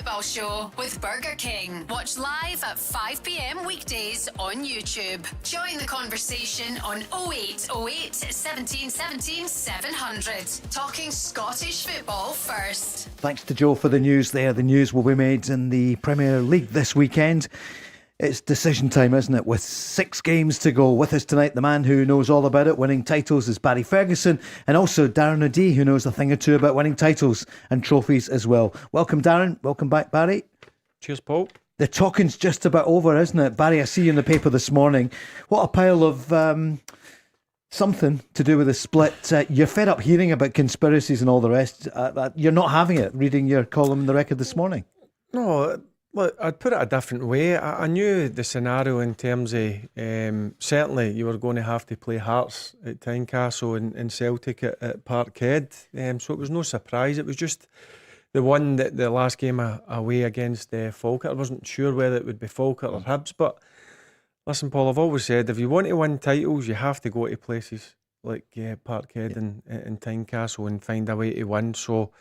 Football Show with Burger King. Watch live at 5 p.m. weekdays on YouTube. Join the conversation on 0808 17 17 700. Talking Scottish football first. Thanks to Joe for the news there. The news will be made in the Premier League this weekend. It's decision time, isn't it? With 6 games to go. With us tonight, the man who knows all about it, winning titles, is Barry Ferguson, and also Darren O'Dea, who knows a thing or two about winning titles and trophies as well. Welcome, Darren. Welcome back, Barry. Cheers, Paul. The talking's just about over, isn't it? Barry, I see you in the paper this morning. What a pile of something to do with the split. You're fed up hearing about conspiracies and all the rest. You're not having it, reading your column in the Record this morning. No, look, I'd put it a different way. I knew the scenario in terms of certainly you were going to have to play Hearts at Tynecastle and Celtic at Parkhead, so it was no surprise. It was just the one that the last game away against Falkirk. I wasn't sure whether it would be Falkirk or Hibs, but listen, Paul, I've always said if you want to win titles, you have to go to places like Parkhead and Tynecastle and find a way to win. So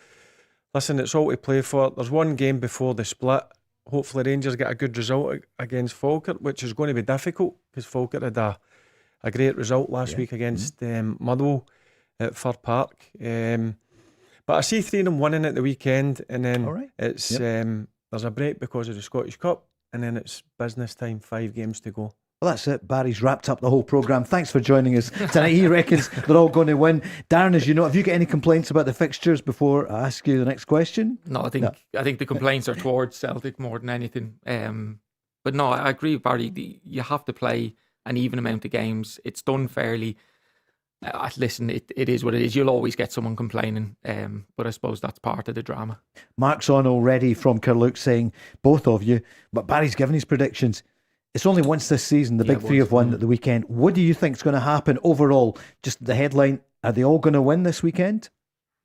listen, it's all to play for. There's one game before the split. Hopefully Rangers get a good result against Falkirk, which is going to be difficult because Falkirk had a great result last week against Motherwell at Fir Park. But I see 3 of them winning at the weekend, and then it's there's a break because of the Scottish Cup, and then it's business time, 5 games to go. Well, that's it. Barry's wrapped up the whole programme. Thanks for joining us tonight. He reckons they're all going to win. Darren, as you know, have you got any complaints about the fixtures before I ask you the next question? No, I think the complaints are towards Celtic more than anything. But no, I agree with Barry. You have to play an even amount of games. It's done fairly. Listen, it is what it is. You'll always get someone complaining, but I suppose that's part of the drama. Mark's on already from Kirlook saying, both of you, but Barry's given his predictions. It's only once this season, the big 3 have won at the weekend. What do you think is going to happen overall? Just the headline, are they all going to win this weekend?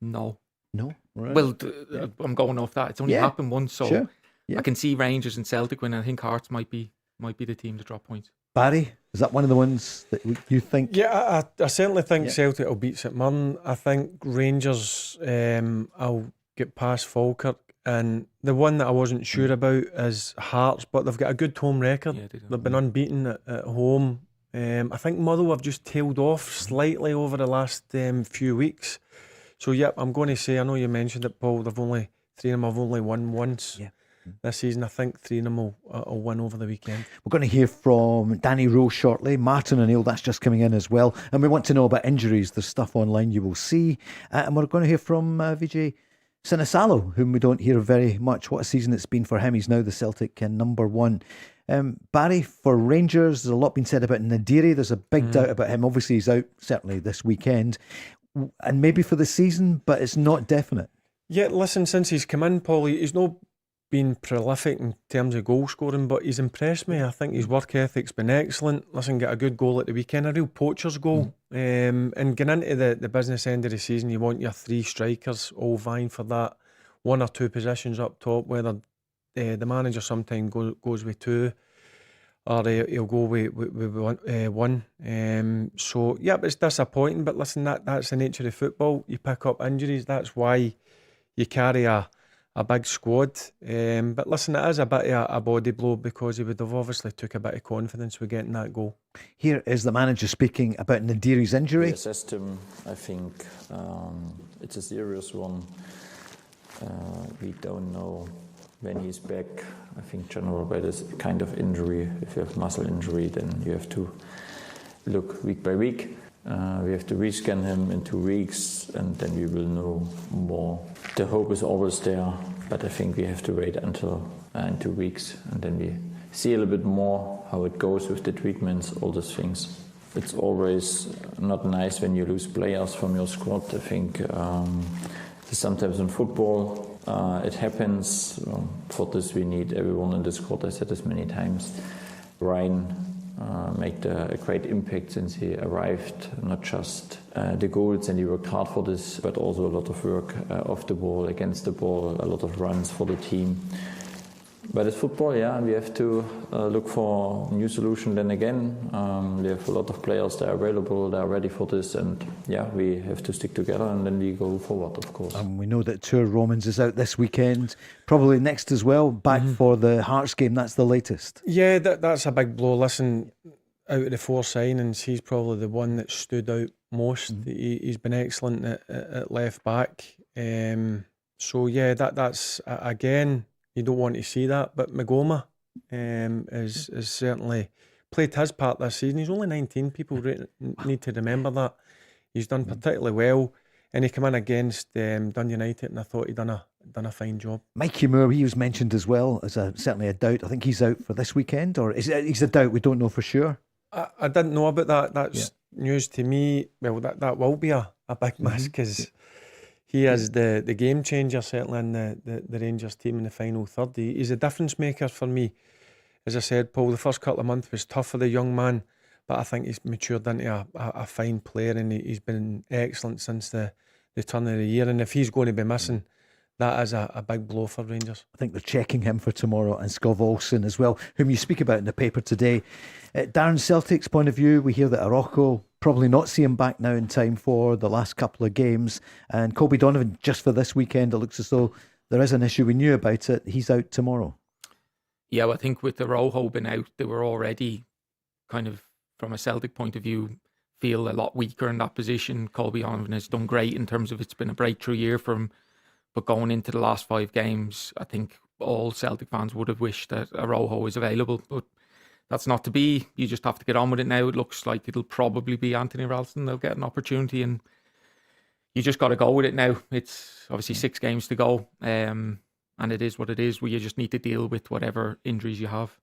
No. No? Right. Well, I'm going off that. It's only happened once, so I can see Rangers and Celtic win. I think Hearts might be the team to drop points. Barry, is that one of the ones that you think? Yeah, I certainly think Celtic will beat St Mirren. I think Rangers will get past Falkirk. And the one that I wasn't sure about is Hearts, but they've got a good home record. Yeah, they've been unbeaten at home. I think Motherwell have just tailed off slightly over the last few weeks. So, I'm going to say, I know you mentioned it, Paul, 3 of them have only won once this season. I think 3 of them will win over the weekend. We're going to hear from Danny Rowe shortly. Martin O'Neill, that's just coming in as well. And we want to know about injuries. There's stuff online you will see. And we're going to hear from Vijay Sinisalo, whom we don't hear very much. What a season it's been for him. He's now the Celtic number 1. Barry, for Rangers, there's a lot been said about Naderi. There's a big doubt about him. Obviously, he's out certainly this weekend, and maybe for the season, but it's not definite. Yeah, listen, since he's come in, Paul, he's not been prolific in terms of goal scoring, but he's impressed me. I think his work ethic's been excellent. Listen, get a good goal at the weekend, a real poacher's goal. And getting into the business end of the season, you want your 3 strikers all vying for that 1 or 2 positions up top, whether the manager sometimes goes with 2 or he'll go with 1. So, it's disappointing, but listen, that's the nature of football. You pick up injuries, that's why you carry a big squad, but listen, it is a bit of a body blow because he would have obviously took a bit of confidence with getting that goal. Here is the manager speaking about Naderi's injury. We assessed him. I think it's a serious one. We don't know when he's back. I think general by this kind of injury, if you have muscle injury, then you have to look week by week. We have to rescan him in 2 weeks, and then we will know more. The hope is always there, but I think we have to wait until in 2 weeks, and then we see a little bit more how it goes with the treatments, all those things. It's always not nice when you lose players from your squad. I think sometimes in football it happens. For this we need everyone in the squad. I said this many times. Ryan made a great impact since he arrived, not just the goals, and he worked hard for this, but also a lot of work off the ball, against the ball, a lot of runs for the team. But it's football, yeah, and we have to look for a new solution then again. We have a lot of players that are available, that are ready for this, and yeah, we have to stick together and then we go forward, of course. And we know that Tour Romans is out this weekend, probably next as well, back for the Hearts game. That's the latest. Yeah, that's a big blow. Listen, out of the 4 signings, he's probably the one that stood out most. He's been excellent at left back. So yeah, that's again, you don't want to see that, but Magoma is certainly played his part this season. He's only 19. People need to remember that. He's done particularly well, and he came in against Dundee United, and I thought he'd done a fine job. Mikey Moore, he was mentioned as well as certainly a doubt. I think he's out for this weekend, or he's a doubt. We don't know for sure. I didn't know about that. That's news to me. Well, that will be a big miss, because he is the game changer, certainly in the Rangers team in the final third. He's a difference maker for me. As I said, Paul, the first couple of months was tough for the young man, but I think he's matured into a fine player, and he's been excellent since the turn of the year. And if he's going to be missing, that is a big blow for Rangers. I think they're checking him for tomorrow, and Skov Olsen as well, whom you speak about in the paper today. Darren, Celtic's point of view, we hear that Araujo probably not see him back now in time for the last couple of games, and Colby Donovan just for this weekend. It looks as though there is an issue. We knew about it. He's out tomorrow. Yeah, well, I think with Araujo being out, they were already kind of, from a Celtic point of view, feel a lot weaker in that position. Colby Donovan has done great in terms of it's been a breakthrough year for him. But going into the last 5 games, I think all Celtic fans would have wished that Araujo was available. But that's not to be. You just have to get on with it now. It looks like it'll probably be Anthony Ralston. They'll get an opportunity, and you just got to go with it now. It's obviously 6 games to go, and it is what it is, where you just need to deal with whatever injuries you have.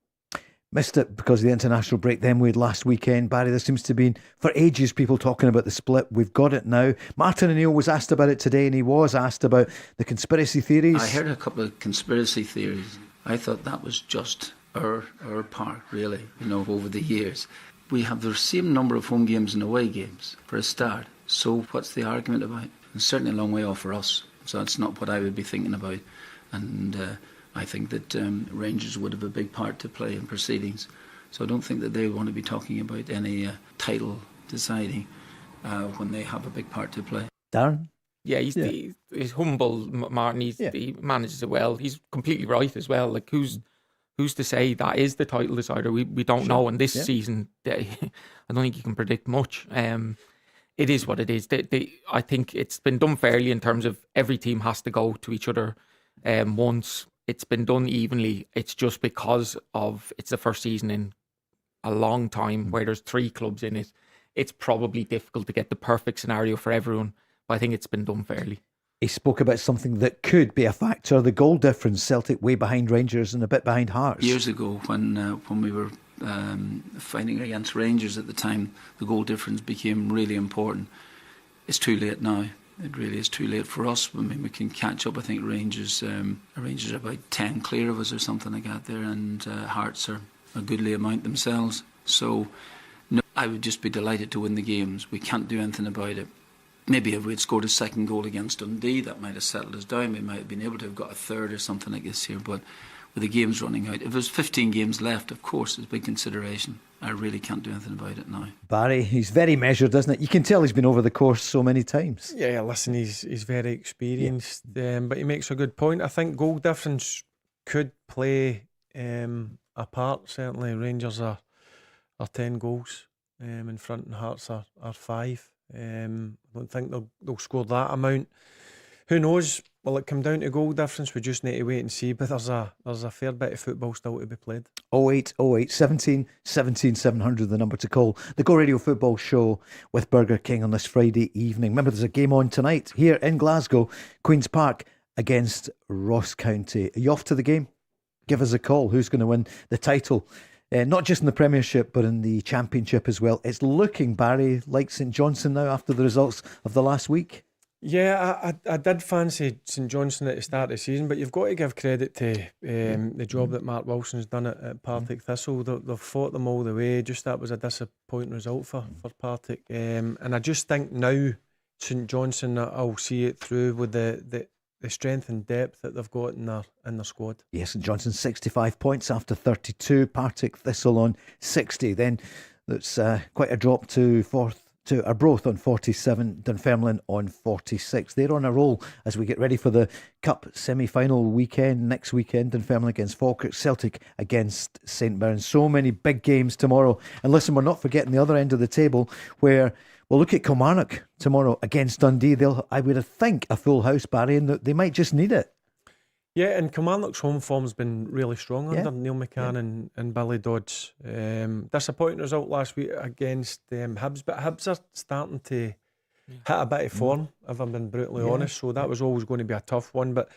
Missed it because of the international break then we had last weekend. Barry, there seems to be, for ages, people talking about the split. We've got it now. Martin O'Neill was asked about it today, and he was asked about the conspiracy theories. I heard a couple of conspiracy theories. I thought that was just our part, really, over the years. We have the same number of home games and away games, for a start. So what's the argument about? It's certainly a long way off for us. So that's not what I would be thinking about. And I think that Rangers would have a big part to play in proceedings. So I don't think that they want to be talking about any title deciding when they have a big part to play. Darren? Yeah, he's humble, Martin. He manages it well. He's completely right as well. Like, who's to say that is the title decider? We don't know. And this season, I don't think you can predict much. It is what it is. I think it's been done fairly in terms of every team has to go to each other once. It's been done evenly. It's just because it's the first season in a long time where there's 3 clubs in it. It's probably difficult to get the perfect scenario for everyone, but I think it's been done fairly. He spoke about something that could be a factor, the goal difference. Celtic way behind Rangers and a bit behind Hearts. Years ago, when we were fighting against Rangers at the time, the goal difference became really important. It's too late now. It really is too late for us. I mean, we can catch up. I think Rangers are about 10 clear of us or something like that there, and Hearts are a goodly amount themselves. So, no, I would just be delighted to win the games. We can't do anything about it. Maybe if we had scored a second goal against Dundee, that might have settled us down. We might have been able to have got a third or something like this here. But with the games running out, if there's 15 games left, of course, it's a big consideration. I really can't do anything about it now. Barry, he's very measured, isn't it? You can tell he's been over the course so many times. Yeah, listen, he's very experienced, but he makes a good point. I think goal difference could play a part. Certainly, Rangers are 10 goals in front, and Hearts are 5. I don't think they'll score that amount. Who knows? Will it come down to goal difference? We just need to wait and see. But there's a fair bit of football still to be played. 0808 17 17 700, the number to call. The Go Radio Football Show with Burger King on this Friday evening. Remember, there's a game on tonight here in Glasgow, Queen's Park, against Ross County. Are you off to the game? Give us a call. Who's going to win the title? Not just in the Premiership, but in the Championship as well. It's looking, Barry, like St Johnstone now after the results of the last week. Yeah, I did fancy St Johnstone at the start of the season, but you've got to give credit to the job that Mark Wilson's done at Partick Thistle. They've fought them all the way. Just that was a disappointing result for Partick. And I just think now St Johnstone will see it through with the the strength and depth that they've got in their squad. Yes, St Johnstone 65 points after 32. Partick Thistle on 60. Then that's quite a drop to fourth. To Arbroath on 47, Dunfermline on 46. They're on a roll as we get ready for the Cup semi-final weekend. Next weekend, Dunfermline against Falkirk, Celtic against St Mirren. So many big games tomorrow. And listen, we're not forgetting the other end of the table where we'll look at Kilmarnock tomorrow against Dundee. They'll, I would think, a full house, Barry, and they might just need it. Yeah, and Kilmarnock's home form's been really strong under Neil McCann and Billy Dodds. Disappointing result last week against Hibs, but Hibs are starting to hit a bit of form, if I've been brutally honest. So that was always going to be a tough one, but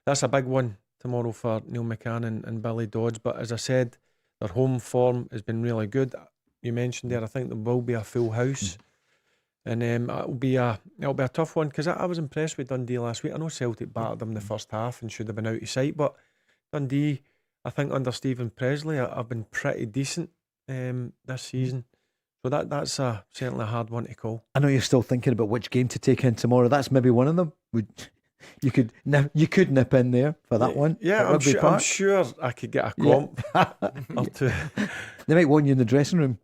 that's a big one tomorrow for Neil McCann and Billy Dodds. But as I said, their home form has been really good. You mentioned there, I think there will be a full house. And it'll be a tough one because I was impressed with Dundee last week. I know Celtic battered them the first half and should have been out of sight, but Dundee, I think under Stephen Presley, have been pretty decent this season. So that's certainly a hard one to call. I know you're still thinking about which game to take in tomorrow. That's maybe one of them. You could nip in there for that one. Yeah, I'm sure I could get a comp or two. They might want you in the dressing room.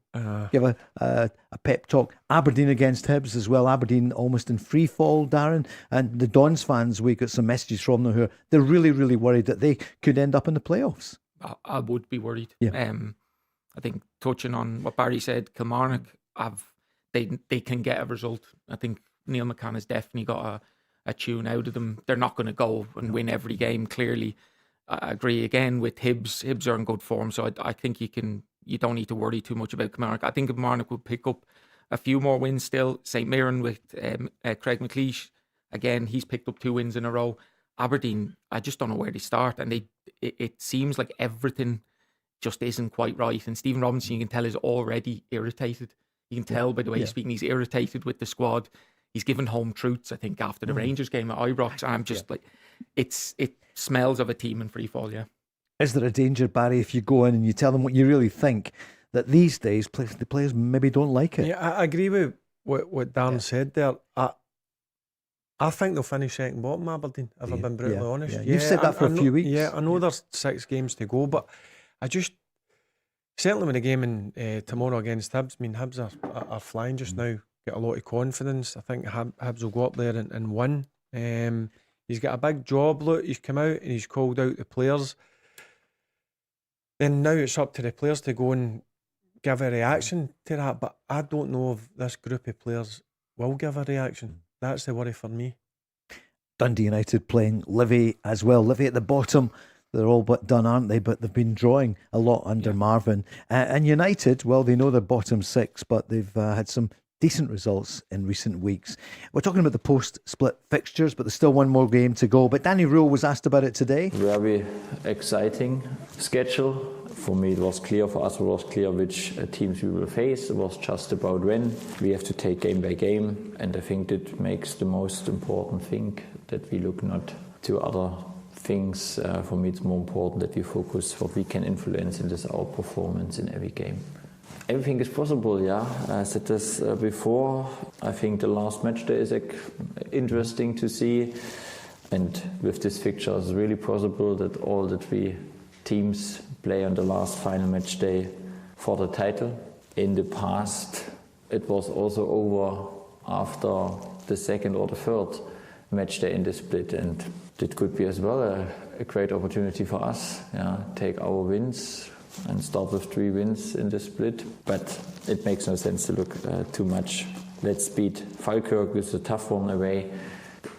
Give a pep talk. Aberdeen against Hibs as well. Aberdeen almost in free fall, Darren. And the Dons fans, we got some messages from them they're really, really worried that they could end up in the playoffs. I would be worried. Yeah. I think touching on what Barry said, Kilmarnock they can get a result. I think Neil McCann has definitely got a tune out of them. They're not going to go and win every game, clearly. I agree again with Hibs. Hibs are in good form, so I think you don't need to worry too much about Kilmarnock. I think Kilmarnock will pick up a few more wins still. St Mirren with Craig McLeish, again, he's picked up 2 wins in a row. Aberdeen, I just don't know where they start, and it seems like everything just isn't quite right. And Stephen Robinson, you can tell, is already irritated. You can tell by the way he's speaking, he's irritated with the squad. He's given home truths, I think, after the Rangers game at Ibrox, and I'm just like, it smells of a team in free fall, yeah. Is there a danger, Barry, if you go in and you tell them what you really think, that these days the players maybe don't like it? Yeah, I agree with what Darren said there. I think they'll finish second bottom, Aberdeen, if I've been brutally honest. Yeah. You've said that for a few weeks. Yeah, I know there's 6 games to go, but I just, certainly with the game in tomorrow against Hibs, I mean, Hibs are flying just now, get a lot of confidence. I think Hibs will go up there and win. He's got a big job, look, he's come out and he's called out the players. Then now it's up to the players to go and give a reaction to that. But I don't know if this group of players will give a reaction. That's the worry for me. Dundee United playing Livy as well. Livy at the bottom. They're all but done, aren't they? But they've been drawing a lot under Marvin. And United, well, they know they're bottom 6, but they've had some decent results in recent weeks. We're talking about the post-split fixtures, but there's still one more game to go. But Danny Rule was asked about it today. Very exciting schedule. For me, it was clear, for us it was clear which teams we will face. It was just about when. We have to take game by game, and I think that makes the most important thing, that we look not to other things. For me, it's more important that we focus what we can influence, and this our performance in every game. Everything is possible, yeah. I said this before. I think the last match day is interesting to see. And with this fixture, it's really possible that all the 3 teams play on the last final match day for the title. In the past, it was also over after the 2nd or the 3rd match day in the split. And it could be as well a great opportunity for us. Yeah, take our wins and start with 3 wins in the split. But it makes no sense to look too much. Let's beat Falkirk with a tough one away,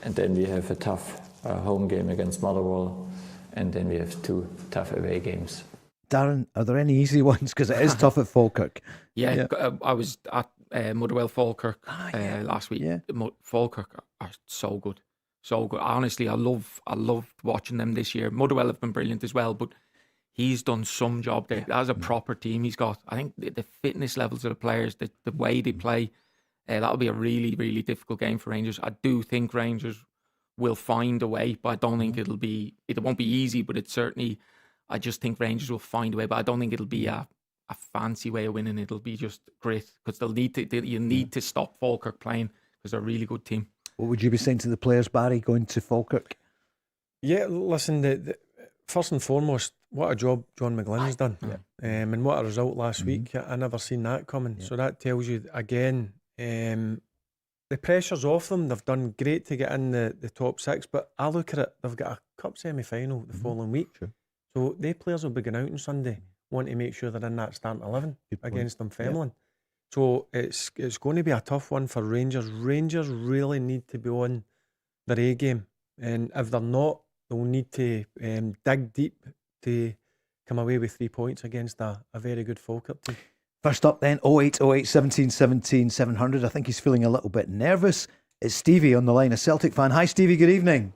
and then we have a tough home game against Motherwell, and then we have 2 tough away games. Darren, are there any easy ones? Because it is tough at Falkirk. Yeah. I was at Motherwell Falkirk last week. Yeah. Falkirk are so good. So good. Honestly, I loved watching them this year. Motherwell have been brilliant as well, but he's done some job there. As a proper team, he's got, I think, the fitness levels of the players, the way they play, that'll be a really, really difficult game for Rangers. I do think Rangers will find a way, but I don't think it won't be easy, but it's certainly, I just think Rangers will find a way, but I don't think it'll be a fancy way of winning. It'll be just grit, because you need to stop Falkirk playing, because they're a really good team. What would you be saying to the players, Barry, going to Falkirk? Yeah, listen, first and foremost, what a job John McGlynn's done. And what a result last week. I never seen that coming. So that tells you, again, the pressure's off them. They've done great to get in the top 6, but I look at it, they've got a cup semi-final the following week. Sure. So their players will be going out on Sunday, wanting to make sure they're in that starting 11 against Dunfermline. So it's going to be a tough one for Rangers. Rangers really need to be on their A game. And if they're not, they'll need to dig deep to come away with 3 points against a very good Falkirk team. First up then, 0808 17 17 700. I think he's feeling a little bit nervous. It's Stevie on the line, a Celtic fan. Hi Stevie, good evening.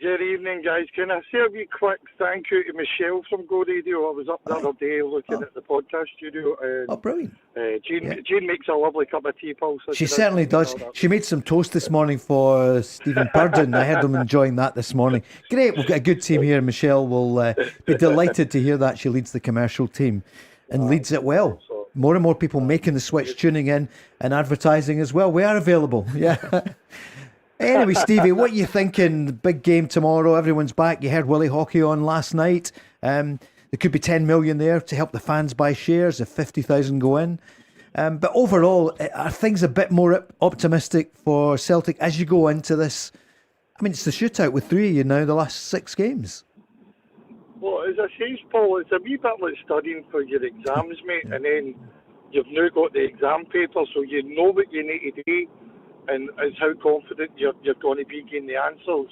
Good evening, guys. Can I say a wee quick thank you to Michelle from Go Radio? I was up the other day looking at the podcast studio. And, brilliant. Jane makes a lovely cup of tea, Paul. So She certainly does. She made some toast this morning for Stephen Purden. I heard him enjoying that this morning. Great, we've got a good team here. Michelle will be delighted to hear that. She leads the commercial team and leads it well. More and more people making the switch, tuning in and advertising as well. We are available. Yeah. Anyway, Stevie, what are you thinking? Big game tomorrow. Everyone's back. You heard Willie Haughey on last night. There could be 10 million there to help the fans buy shares if 50,000 go in. But overall, are things a bit more optimistic for Celtic as you go into this? I mean, it's the shootout with 3 of you now, the last 6 games. Well, as I say, Paul, it's a wee bit like studying for your exams, mate, and then you've now got the exam paper, so you know what you need to do, and it's how confident you're going to be getting the answers.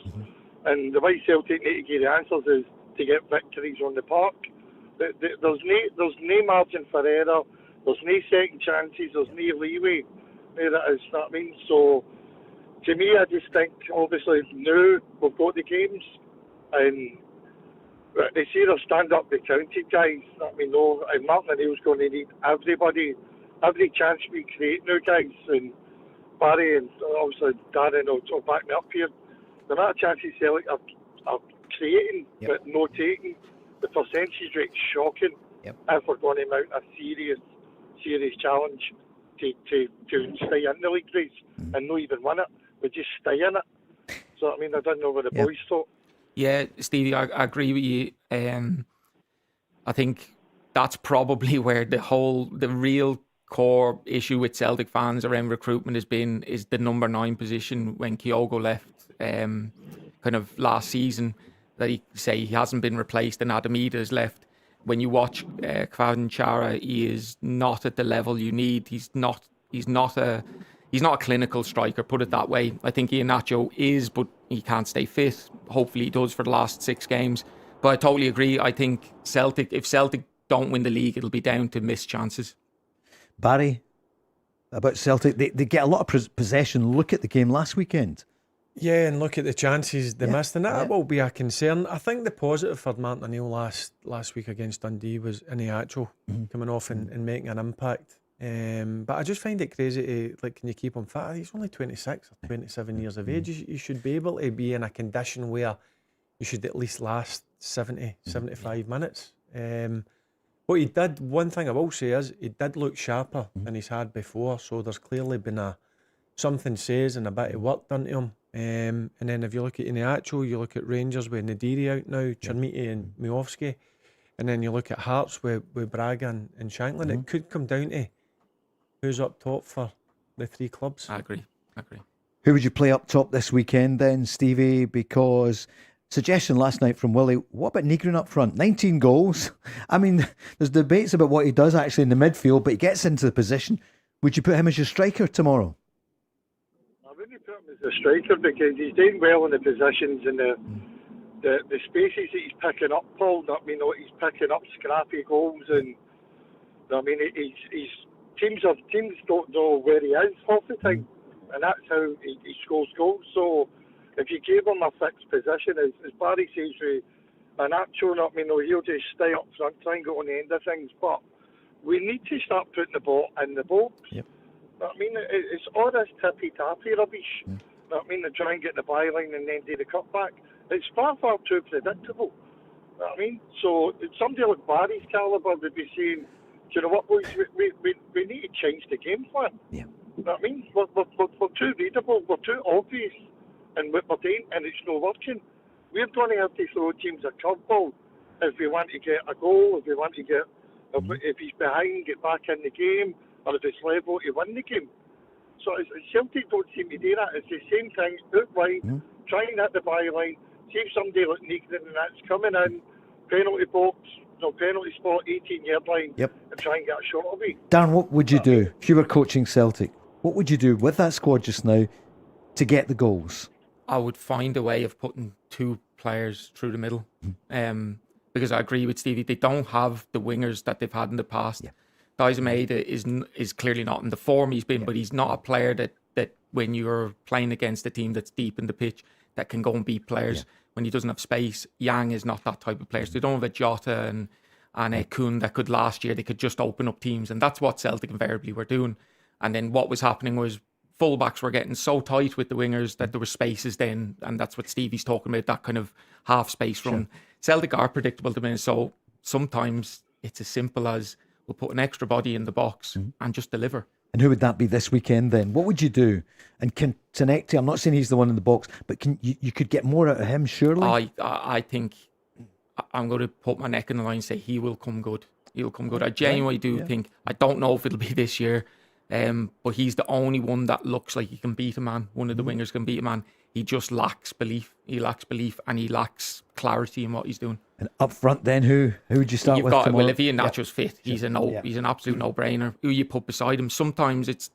And the way Celtic need to get the answers is to get victories on the park. There's no margin for error. There's no second chances. There's no leeway. There it is. You know what I mean? So, to me, I just think, obviously, now we've got the games, and they say they're stand-up the county guys. You know what I mean? No, and Martin O'Neill's going to need everybody, every chance we create now, guys. And Barry and obviously Darren will back me up here. The amount of chances Celtic are creating but no taking, the percentage rate's shocking. If we're going to mount a serious challenge to stay in the league race and not even win it, we just stay in it. So I mean, I don't know what the boys thought. Yeah, Stevie, I agree with you. I think that's probably where the real core issue with Celtic fans around recruitment is the number 9 position. When Kyogo left kind of last season, that he hasn't been replaced, and Adamida has left. When you watch Kvadan Chara, he is not at the level you need. He's not a clinical striker, put it that way. I think Iheanacho is, but he can't stay fit. Hopefully he does for the last 6 games. But I totally agree. I think if Celtic don't win the league, it'll be down to missed chances. Barry, about Celtic, they get a lot of possession. Look at the game last weekend. Yeah, and look at the chances they missed, and that will be a concern. I think the positive for Martin O'Neill last week against Dundee was Iheanacho coming off and making an impact. But I just find it crazy can you keep him fit? He's only 26 or 27 years of age. You should be able to be in a condition where you should at least last 70, 75 minutes. What he did, one thing I will say is, he did look sharper than he's had before, so there's clearly been something says and a bit of work done to him. And then if you look at Iheanacho, you look at Rangers with Naderi out now, Chermiti and Miovski, and then you look at Hearts with Braga and Shanklin. It could come down to who's up top for the 3 clubs. I agree. Who would you play up top this weekend then, Stevie? Because suggestion last night from Willie, what about Negrin up front? 19 goals. I mean, there's debates about what he does actually in the midfield, but he gets into the position. Would you put him as your striker tomorrow? I wouldn't put him as a striker because he's doing well in the positions and the spaces that he's picking up, Paul. I mean, he's picking up scrappy goals, and I mean, he's teams don't know where he is half the time, and that's how he scores goals. So if you gave him a fixed position, as Barry says, with Iheanacho, I mean, he'll just stay up front, try and get on the end of things. But we need to start putting the ball in the box. I mean, it's all this tippy-tappy rubbish. I mean, they try and get the byline and then do the cutback. It's far too predictable. I mean, so somebody like Barry's calibre would be saying, do you know what, boys, we need to change the game plan. I mean, we're too readable, we're too obvious, and what we're doing, and it's not working. we're going to have to throw teams a curveball if we want to get a goal, if we want to get, if he's behind, get back in the game, or if it's level to win the game. So Celtic don't seem to do that. It's the same thing, out wide, try and hit the byline, see if somebody like Negrin and that's coming in, penalty box, penalty spot, 18-yard line, and try and get a shot away. Darren, what would you do if you were coaching Celtic? What would you do with that squad just now to get the goals? I would find a way of putting two players through the middle. Because I agree with Stevie, they don't have the wingers that they've had in the past. Daisameda is clearly not in the form he's been, but he's not a player that when you're playing against a team that's deep in the pitch that can go and beat players when he doesn't have space. Yang is not that type of player. So they don't have a Jota and a Cooney that could last year. They could just open up teams, and that's what Celtic invariably were doing. And then what was happening was fullbacks were getting so tight with the wingers that there were spaces then, and that's what Stevie's talking about, that kind of half space run. Celtic are predictable to me, so sometimes it's as simple as we'll put an extra body in the box and just deliver. And who would that be this weekend then? What would you do? And can Tinecti, I'm not saying he's the one in the box, but can you could get more out of him, surely? I think I'm going to put my neck in the line and say he will come good. He'll come good. I genuinely do think, I don't know if it'll be this year, but he's the only one that looks like he can beat a man. One of the wingers can beat a man. He just lacks belief. He lacks belief and he lacks clarity in what he's doing. And up front then, who would you start with tomorrow? Well, if Ian Nacho's fit, he's an absolute no-brainer. Who you put beside him? Sometimes it's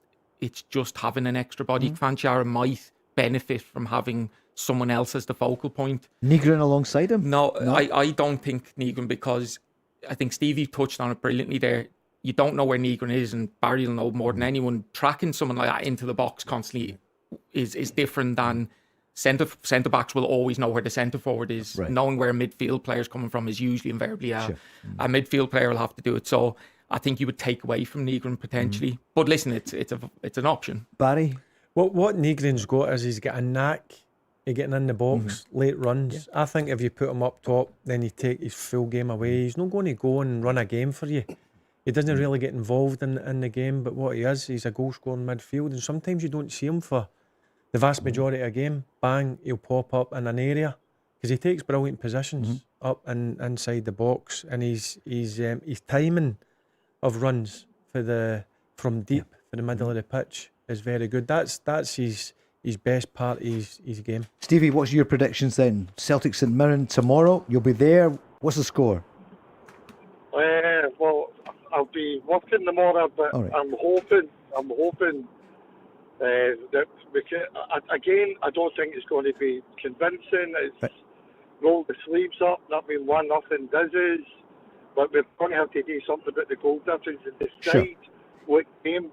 just having an extra body. Kvanchara might benefit from having someone else as the focal point. Negrin alongside him? No, I don't think Negrin, because I think Stevie touched on it brilliantly there. You don't know where Negrin is, and Barry will know more than anyone. Tracking someone like that into the box constantly is different than centre backs will always know where the centre forward is. Right. Knowing where a midfield player is coming from is usually invariably a midfield player will have to do it. So I think you would take away from Negrin potentially. But listen, it's an option. Barry? What Negrin's got is he's got a knack of getting in the box, late runs. I think if you put him up top, then you take his full game away. He's not going to go and run a game for you. He doesn't really get involved in the game, but what he is, he's a goal-scoring midfield, and sometimes you don't see him for the vast majority of a game. Bang, he'll pop up in an area because he takes brilliant positions up and inside the box, and his timing of runs from deep for the middle of the pitch is very good. That's his best part of his game. Stevie, what's your predictions then? Celtic St Mirren tomorrow. You'll be there. What's the score? Well, I'll be working tomorrow, but All right. I'm hoping that we can, again, I don't think it's going to be convincing. It's roll the sleeves up, not mean 1-0 dizzies, but we're going to have to do something about the goal difference and decide what game.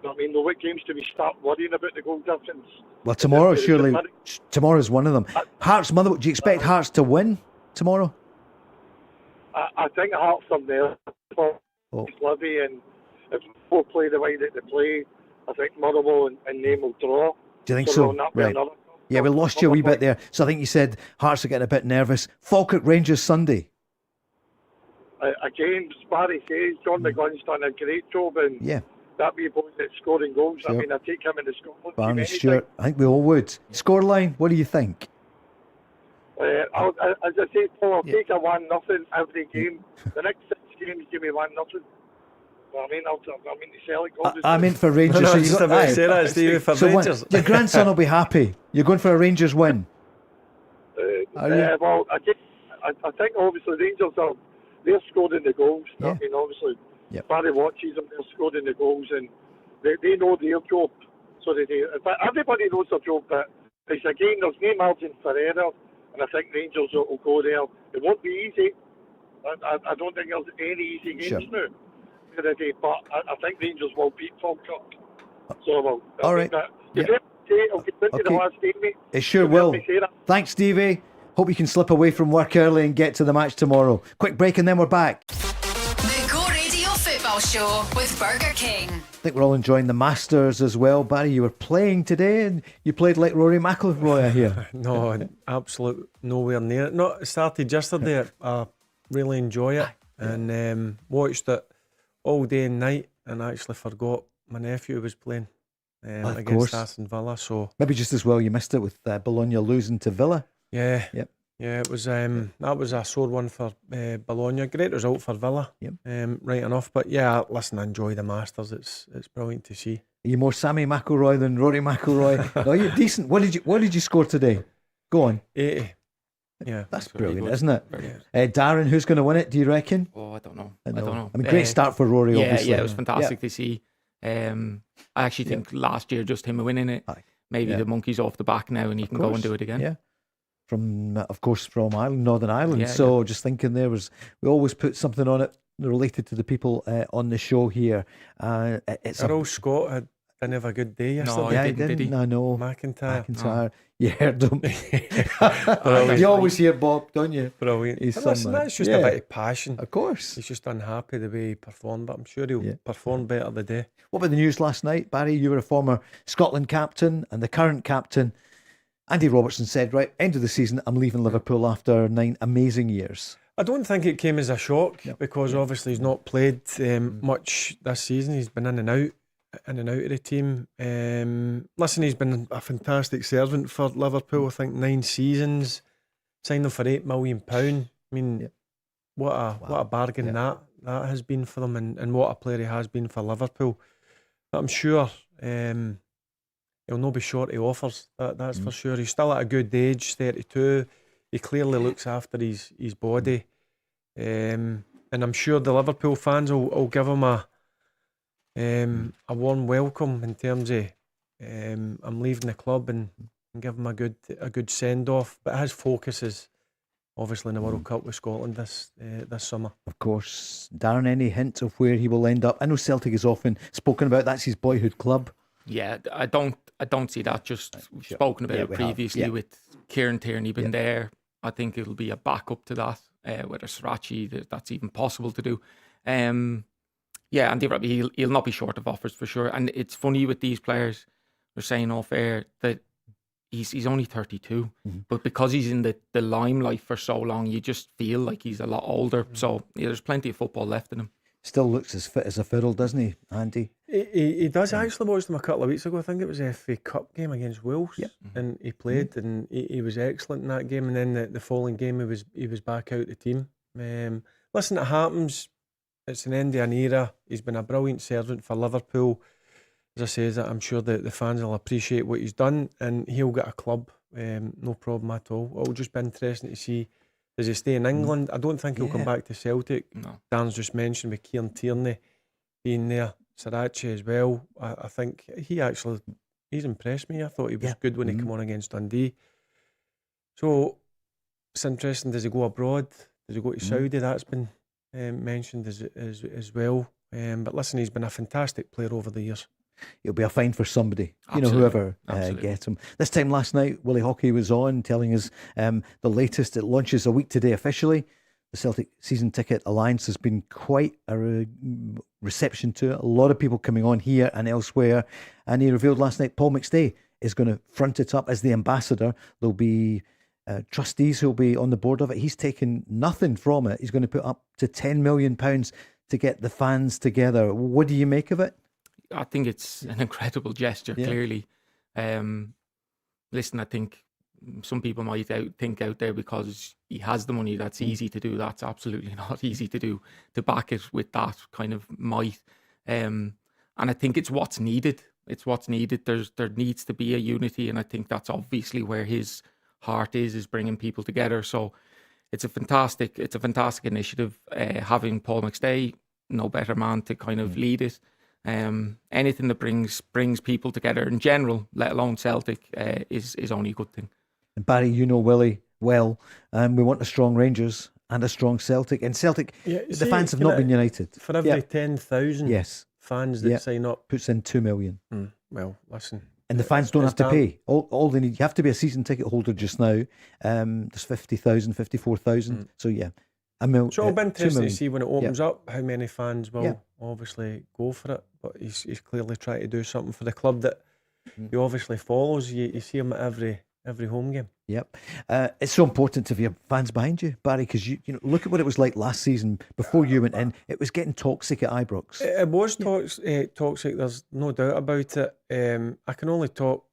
I mean, what games do we start worrying about the goal difference? Well, tomorrow, surely. Tomorrow's one of them. Hearts, Motherwell, do you expect Hearts to win tomorrow? I think Hearts are there for Livy, and if people play the way that they play, I think Motherwell and Name will draw. Do you think so? Right. Yeah, we lost you a wee bit there. So I think you said Hearts are getting a bit nervous. Falkirk Rangers Sunday. Again, Barry says John McGunn's done a great job, and that wee boy that's scoring goals. Sure. I mean, I take him in the Scotland Barney team Stewart, I think we all would. Scoreline, what do you think? As I say, Paul, I'll take a 1-0 every game. The next 6 games, give me 1-0. I mean, the Celtic. I meant for Rangers. No, so just about to say that, Stevie, for Rangers. Your grandson will be happy. You're going for a Rangers win. Well, I think obviously Rangers they're scoring the goals. Yeah. I mean, obviously, Barry watches them, they're scoring the goals, and they know their job. So they do. But everybody knows their job, but it's again, there's no margin for error, and I think Rangers will go there. It won't be easy. I don't think there's any easy games now. But I think Rangers will beat Falkirk. So, all right. I'll get into the last statement. It sure will. Thanks, Stevie. Hope you can slip away from work early and get to the match tomorrow. Quick break and then we're back. The Go Radio Football Show with Burger King. I think we're all enjoying the Masters as well. Barry, you were playing today and you played like Rory McIlroy here. No, absolute nowhere near it. No, it started yesterday. I really enjoy it and watched it all day and night, and I actually forgot my nephew was playing against Aston Villa. So maybe just as well you missed it with Bologna losing to Villa. Yeah. Yep. Yeah, it was that was a sore one for Bologna. Great result for Villa. Yep. Right enough. But yeah, listen, I enjoy the Masters. It's brilliant to see. Are you more Sammy McIlroy than Rory McIlroy? No, you're decent. What did you score today? Go on. 80. Yeah, That's really brilliant, good. isn't it? Yeah. Darren, who's going to win it? Do you reckon? Oh, I don't know. I don't know. I mean, great start for Rory. Yeah, obviously. yeah, it was fantastic to see. I actually think last year just him winning it. Aye. Maybe Yeah. the monkey's off the back now, and he can go and do it again. Yeah. From of course from Ireland, Northern Ireland. Yeah, so just thinking we always put something on it related to the people on the show here. It's Earl Scott didn't have a good day yesterday. No, yeah, he he didn't, did didn't. he? I know. McIntyre. You heard him. Brilliant. You always hear Bob, don't you? Brilliant. He's But listen, someone. that's just Yeah. a bit of passion. Of course. He's just unhappy the way he performed, but I'm sure he'll Yeah. perform better today. What about the news last night, Barry? You were a former Scotland captain and the current captain. Andy Robertson said, right, end of the season, I'm leaving Liverpool after 9 amazing years. I don't think it came as a shock because obviously he's not played much this season. He's been in and out of the team. Listen, he's been a fantastic servant for Liverpool. I think 9 seasons. Signed him for £8 million. I mean, what a bargain that has been for them, and what a player he has been for Liverpool. But I'm sure he'll not be short of offers. That's for sure. He's still at a good age, 32. He clearly looks after his body, and I'm sure the Liverpool fans will give him a warm welcome in terms of I'm leaving the club and give him a good send off. But his focus is obviously in the World Cup with Scotland this summer. Of course. Darren, any hint of where he will end up? I know Celtic is often spoken about. That's his boyhood club. Yeah, I don't see that. Just we've spoken about it previously with Kieran Tierney been there. I think it'll be a backup to that. Whether Srirachi, that's even possible to do. Yeah, and he'll not be short of offers for sure. And it's funny with these players, they're saying off air that he's only 32, but because he's in the limelight for so long, you just feel like he's a lot older. So yeah, there's plenty of football left in him. Still looks as fit as a fiddle, doesn't he, Andy? He does. I actually watched him a couple of weeks ago. I think it was a FA Cup game against Wales, and he played and he was excellent in that game. And then the following game, he was back out the team. Listen, it happens. It's an end of an era. He's been a brilliant servant for Liverpool. As I say, I'm sure the fans will appreciate what he's done, and he'll get a club. No problem at all. It'll just be interesting to see. Does he stay in England? I don't think he'll come back to Celtic. No. Dan's just mentioned with Kieran Tierney being there, Srirachi as well. I think he's impressed me. I thought he was good when he came on against Dundee. So it's interesting. Does he go abroad? Does he go to Saudi? That's been mentioned as well. But listen, he's been a fantastic player over the years. It'll be a fine for somebody, Absolutely. whoever gets him. This time last night, Willie Haughey was on telling us the latest. It launches a week today officially. The Celtic Season Ticket Alliance has been quite a reception to it. A lot of people coming on here and elsewhere. And he revealed last night Paul McStay is going to front it up as the ambassador. There'll be trustees who'll be on the board of it. He's taken nothing from it. He's going to put up to £10 million to get the fans together. What do you make of it? I think it's an incredible gesture, clearly. Listen, I think some people might think out there because he has the money, that's easy to do. That's absolutely not easy to do, to back it with that kind of might. And I think it's what's needed. It's what's needed. There needs to be a unity, and I think that's obviously where his heart is bringing people together. So it's a fantastic initiative. Having Paul McStay, no better man to kind of lead it. Anything that brings people together in general, let alone Celtic, is only a good thing. And Barry, you know Willie well. We want a strong Rangers and a strong Celtic. And Celtic, the fans have not been united. For every 10,000 fans that sign up, puts in 2 million. Well, listen. And the fans don't have to pay. All they need, you have to be a season ticket holder just now. There's 50,000, 54,000. So yeah. So it'll be interesting to see when it opens up how many fans will obviously go for it. But he's clearly trying to do something for the club that he obviously follows. You see him at every home game. Yep. It's so important to have your fans behind you, Barry, because you know, look at what it was like last season before you went in. It was getting toxic at Ibrox. It was toxic, there's no doubt about it. I can only talk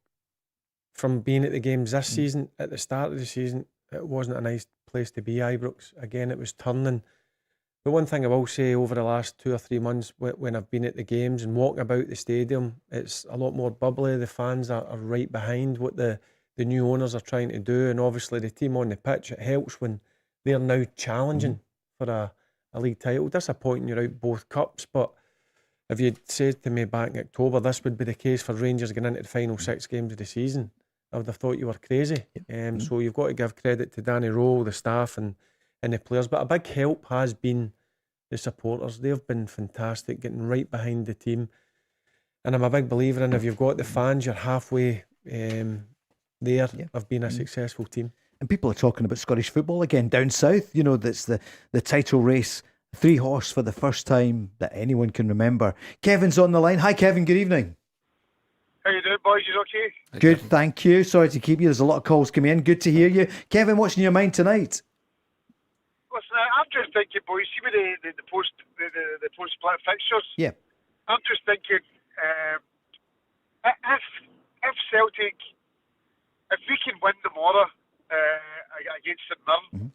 from being at the games this season. At the start of the season, it wasn't a nice place to be, Ibrox. Again, it was turning. But one thing I will say, over the last 2 or 3 months, when I've been at the games and walking about the stadium, it's a lot more bubbly. The fans are right behind what the new owners are trying to do, and obviously the team on the pitch, it helps when they're now challenging for a league title. Disappointing you're out both cups, but if you'd said to me back in October this would be the case for Rangers getting into the final 6 games of the season, I would have thought you were crazy. So you've got to give credit to Danny Rowe, the staff and the players, but a big help has been the supporters. They've been fantastic, getting right behind the team, and I'm a big believer in, if you've got the fans, you're halfway there of being a successful team. And people are talking about Scottish football again down south. You know, that's the title race, 3 horse for the first time that anyone can remember. Kevin's on the line. Hi Kevin, good evening. How you doing, boys? You okay? Good, thank you. Sorry to keep you. There's a lot of calls coming in. Good to hear you. Kevin, what's in your mind tonight? Listen, I'm just thinking, boys, see with the post split fixtures. Yeah. I'm just thinking, if Celtic, if we can win tomorrow against St Mirren,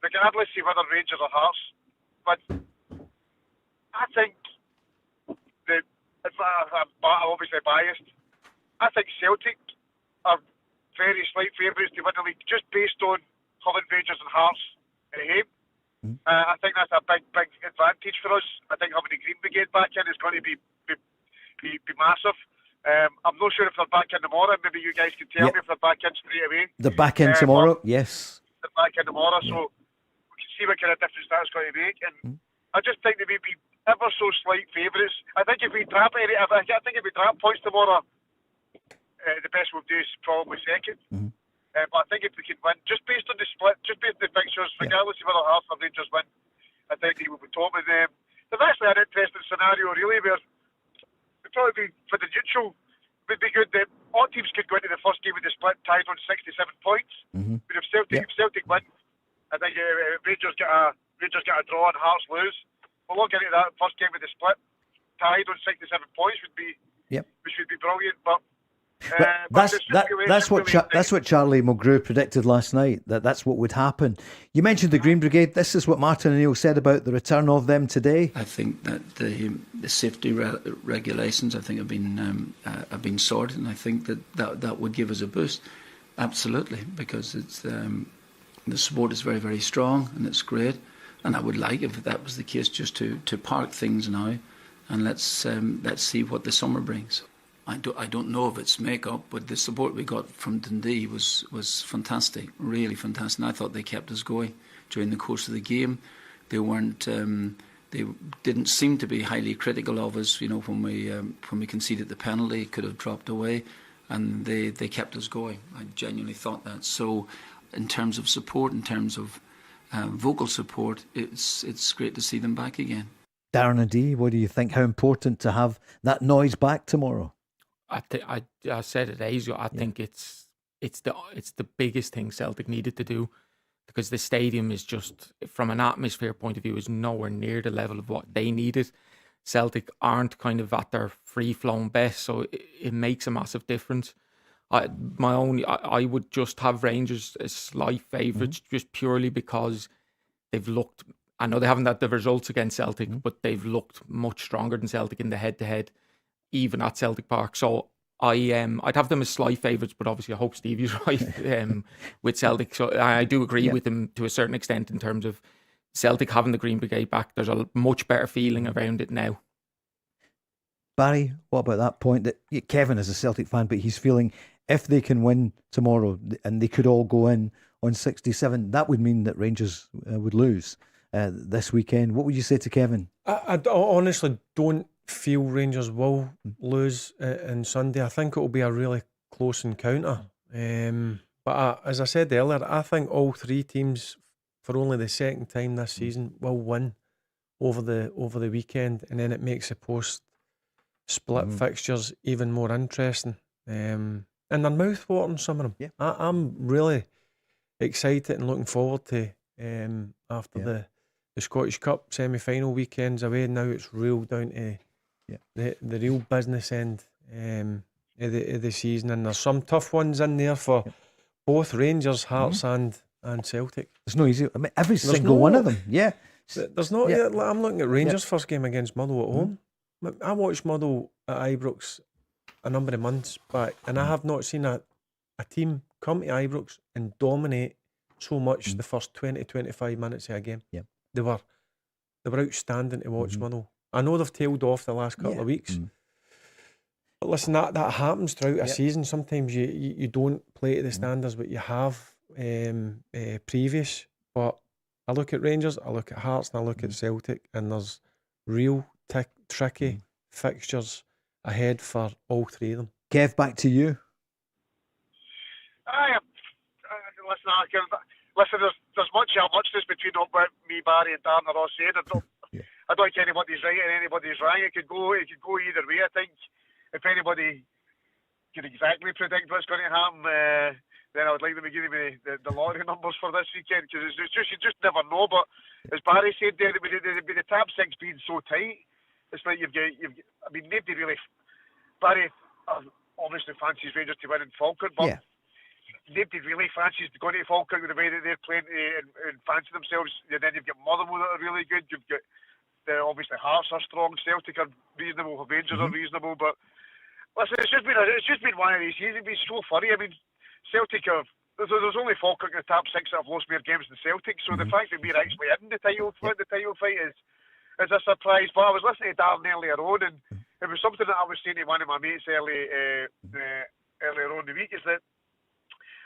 regardless of whether Rangers or Hearts, but I think that, I'm obviously biased, I think Celtic are very slight favourites to win the league, just based on having Rangers and Hearts in the game. I think that's a big advantage for us. I think having the Green Brigade back in is going to be massive. I'm not sure if they're back in tomorrow. Maybe you guys can tell me if they're back in straight away. They're back in tomorrow, yes. They're back in tomorrow, so we can see what kind of difference that's going to make. And I just think they may be ever so slight favourites. I think if we drop points tomorrow, the best we'll do is probably second. But I think if we can win, just based on the split, just based on the fixtures, regardless of whether Hearts or Rangers win, I think they will be top of them. There's actually an interesting scenario, really, where it'd probably be, for the neutral, it would be good that all teams could go into the first game of the split tied on 67 points. But if Celtic win, I think Rangers get a draw and Hearts lose. We'll look into that first game of the split tied on 67 points which would be brilliant, but. That's what Charlie Mulgrew predicted last night. That's what would happen. You mentioned the Green Brigade. This is what Martin O'Neill said about the return of them today. I think that the safety regulations, I think, have been sorted, and I think that would give us a boost. Absolutely, because it's the support is very, very strong, and it's great. And I would like, if that was the case, just to park things now, and let's see what the summer brings. I don't know if it's make-up, but the support we got from Dundee was fantastic, really fantastic. And I thought they kept us going during the course of the game. They weren't, they didn't seem to be highly critical of us. You know, when we conceded the penalty, it could have dropped away, and they kept us going. I genuinely thought that. So, in terms of support, in terms of vocal support, it's great to see them back again. Darren O'Dea, what do you think? How important to have that noise back tomorrow? I said it ages ago. I think it's the biggest thing Celtic needed to do, because the stadium is just, from an atmosphere point of view, is nowhere near the level of what they needed. Celtic aren't kind of at their free-flowing best, so it makes a massive difference. I would just have Rangers as slight favourites, just purely because they've looked. I know they haven't had the results against Celtic, but they've looked much stronger than Celtic in the head-to-head, even at Celtic Park. So I'd have them as slight favourites, but obviously I hope Stevie's right with Celtic. So I do agree with him to a certain extent in terms of Celtic having the Green Brigade back. There's a much better feeling around it now. Barry, what about that point that Kevin is a Celtic fan, but he's feeling if they can win tomorrow and they could all go in on 67, that would mean that Rangers would lose this weekend. What would you say to Kevin? I honestly don't feel Rangers will lose on Sunday. I think it will be a really close encounter. But as I said earlier, I think all 3 teams, for only the second time this season, will win over the weekend, and then it makes the post-split fixtures even more interesting. And they're mouth-watering, some of them. I'm really excited and looking forward to after the Scottish Cup semi-final weekends away. Now it's real down to the real business end of the season, and there's some tough ones in there for both Rangers, Hearts and and Celtic. It's no easy. I mean, every There's single no- one of them. Yeah. There's not. Yeah. Yeah, I'm looking at Rangers' first game against Motherwell at home. I watched Motherwell at Ibrox a number of months back, and I have not seen a team come to Ibrox and dominate so much the first 20-25 minutes of a game. Yeah. They were outstanding to watch. Motherwell. I know they've tailed off the last couple of weeks. But listen, that happens throughout a season. Sometimes you don't play to the standards, but you have previous. But I look at Rangers, I look at Hearts, and I look at Celtic, and there's real tricky fixtures ahead for all three of them. Kev, back to you. Listen, there's muchness between me, Barry, and Darren are all saying. I don't think anybody's right and anybody's wrong. It could go either way. I think if anybody can exactly predict what's going to happen, then I would like them to give me the lottery numbers for this weekend, because you just never know. But as Barry said there, with the top six being so tight, it's like I mean, nobody really. Barry obviously fancies Rangers to win in Falkirk, but nobody really fancies going to Falkirk with the way that they're playing and fancy themselves. And then you've got Motherwell that are really good. You've got obviously Hearts are strong, Celtic are reasonable, Rangers are reasonable. But listen, it's just been one of these seasons. It's been so funny. I mean, Celtic there's only Falkirk in the top six that have lost more games than Celtic. So the fact that we're actually in the title fight is a surprise. But I was listening to Darren earlier on, and it was something that I was saying to one of my mates earlier on in the week, is that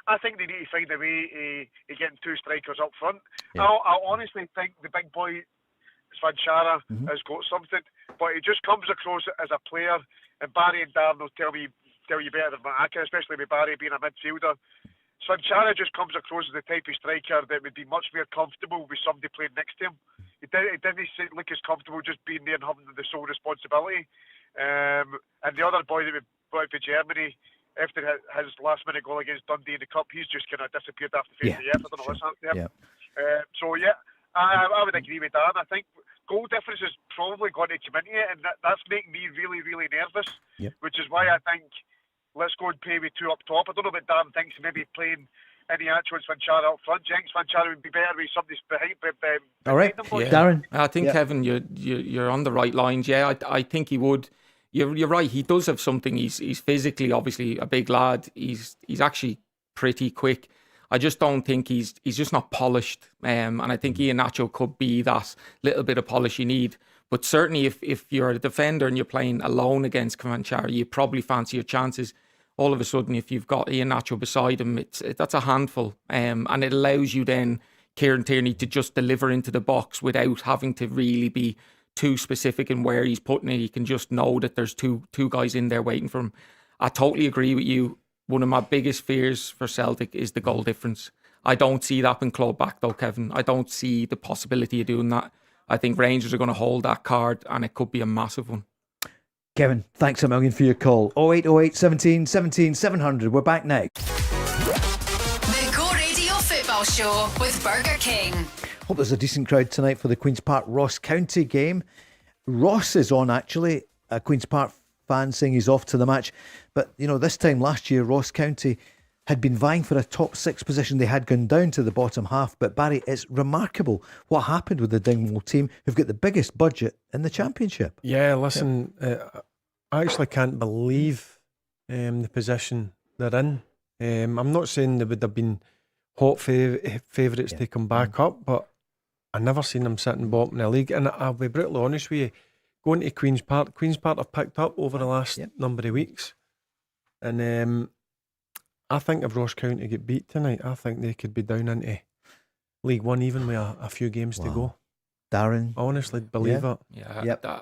I think they need to find a way of getting two strikers up front. I honestly think the big boy Svanchara has got something, but he just comes across as a player, and Barry and Darren will tell you better than I can, especially with Barry being a midfielder. Svanchara just comes across as the type of striker that would be much more comfortable with somebody playing next to him. He didn't look as comfortable just being there and having the sole responsibility. And the other boy that we brought to Germany, after his last minute goal against Dundee in the Cup, he's just kind of disappeared after 50 years. I don't know what's happened to him. I would agree with that. I think goal difference is probably going to come into it, and that's making me really, really nervous, which is why I think let's go and play with two up top. I don't know what Darren thinks, maybe playing any actual Svanchara up front. Do you think Svanchara would be better with somebody behind all right, them? Darren? I think, Kevin, you're on the right lines. Yeah, I think he would. You're right. He does have something. He's physically, obviously, a big lad. He's actually pretty quick. I just don't think he's just not polished. And I think Iheanacho could be that little bit of polish you need. But certainly, if you're a defender and you're playing alone against Svanchara, you probably fancy your chances. All of a sudden, if you've got Iheanacho beside him, that's a handful. And it allows you then, Kieran Tierney, to just deliver into the box without having to really be too specific in where he's putting it. He can just know that there's two guys in there waiting for him. I totally agree with you. One of my biggest fears for Celtic is the goal difference. I don't see that being clawed back though, Kevin. I don't see the possibility of doing that. I think Rangers are going to hold that card, and it could be a massive one. Kevin, thanks a million for your call. 0808 17 17 700. We're back now. The Go Radio Football Show with Burger King. Hope there's a decent crowd tonight for the Queen's Park Ross County game. Ross is on, actually. A Queen's Park fan saying he's off to the match. But, this time last year, Ross County had been vying for a top six position. They had gone down to the bottom half. But, Barry, it's remarkable what happened with the Dingwall team, who've got the biggest budget in the Championship. Yeah, listen, I actually can't believe the position they're in. I'm not saying they would have been hot favourites to come back up, but I never seen them sitting bottom of the league. And I'll be brutally honest with you, going to Queen's Park have picked up over the last number of weeks. And I think if Ross County get beat tonight, I think they could be down into League One even with a few games to go. Darren? I honestly believe it. Yeah,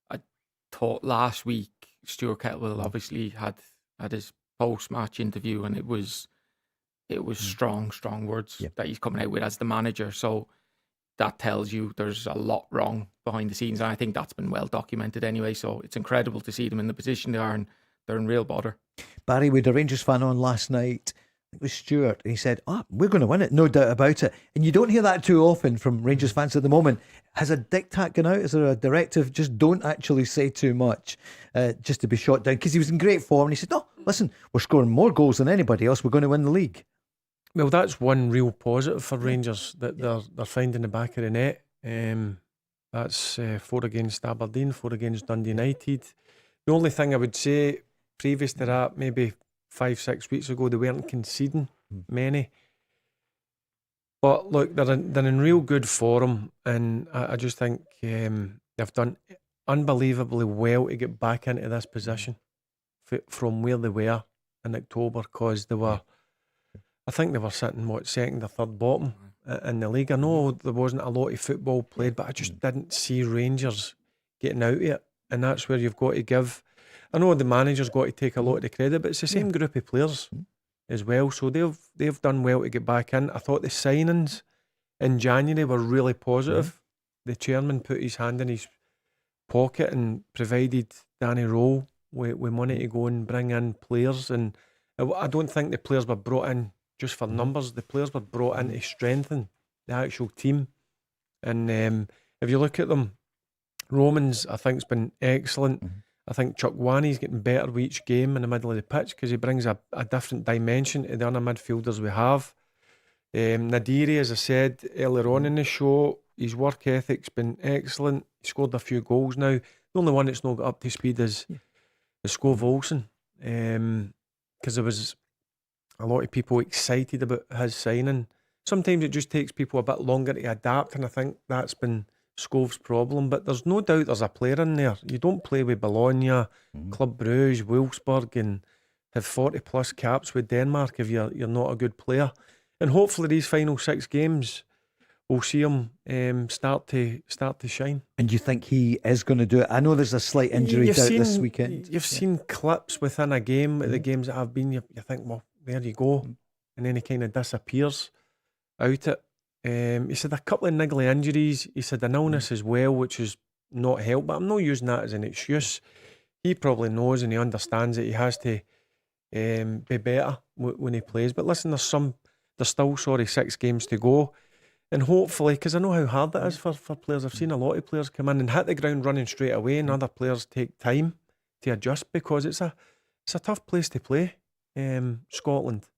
I thought last week Stuart Kettlewell obviously had his post-match interview, and it was strong words that he's coming out with as the manager. So that tells you there's a lot wrong behind the scenes, and I think that's been well documented anyway. So it's incredible to see them in the position they are, and they're in real bother. Barry, we had a Rangers fan on last night. It was Stuart, and he said, we're going to win it, no doubt about it. And you don't hear that too often from Rangers fans at the moment. Has a diktat gone out? Is there a directive? Just don't actually say too much, just to be shot down, because he was in great form. And he said, no, listen, we're scoring more goals than anybody else. We're going to win the league. Well, that's one real positive for Rangers, that they're finding the back of the net. That's 4 against Aberdeen, 4 against Dundee United. The only thing I would say previous to that, maybe 5-6 weeks ago, they weren't conceding many. But look, they're in real good form, and I just think they've done unbelievably well to get back into this position from where they were in October, because they were, I think they were sitting, second or third bottom in the league. I know there wasn't a lot of football played, but I just didn't see Rangers getting out of it, and that's where you've got to give. I know the manager's got to take a lot of the credit, but it's the same group of players as well, so they've done well to get back in. I thought the signings in January were really positive. The chairman put his hand in his pocket and provided Danny Rowe with money to go and bring in players, and I don't think the players were brought in just for numbers. The players were brought in to strengthen the actual team, and if you look at them, Romans, I think, has been excellent. I think Chukwuani's getting better with each game in the middle of the pitch, because he brings a different dimension to the other midfielders we have. Naderi, as I said earlier on in the show, his work ethic's been excellent. He scored a few goals now. The only one that's not got up to speed is Skov Olsen, because there was a lot of people excited about his signing. Sometimes it just takes people a bit longer to adapt, and I think that's been Skov's problem, but there's no doubt there's a player in there. You don't play with Bologna, Club Brugge, Wolfsburg, and have 40 plus caps with Denmark if you're not a good player. And hopefully these final 6 games we'll see him start to shine. And you think he is going to do it? I know there's a slight injury doubt this weekend. You've seen clips within a game, the games that have been, you think, well, there you go, and then he kind of disappears out it. He said a couple of niggly injuries. He said an illness as well, which is not helped, but I'm not using that as an excuse. He probably knows and he understands that he has to be better when he plays. But listen, there's still 6 games to go, and hopefully, because I know how hard it is for players. I've seen a lot of players come in and hit the ground running straight away, and other players take time to adjust, because it's a tough place to play, Scotland.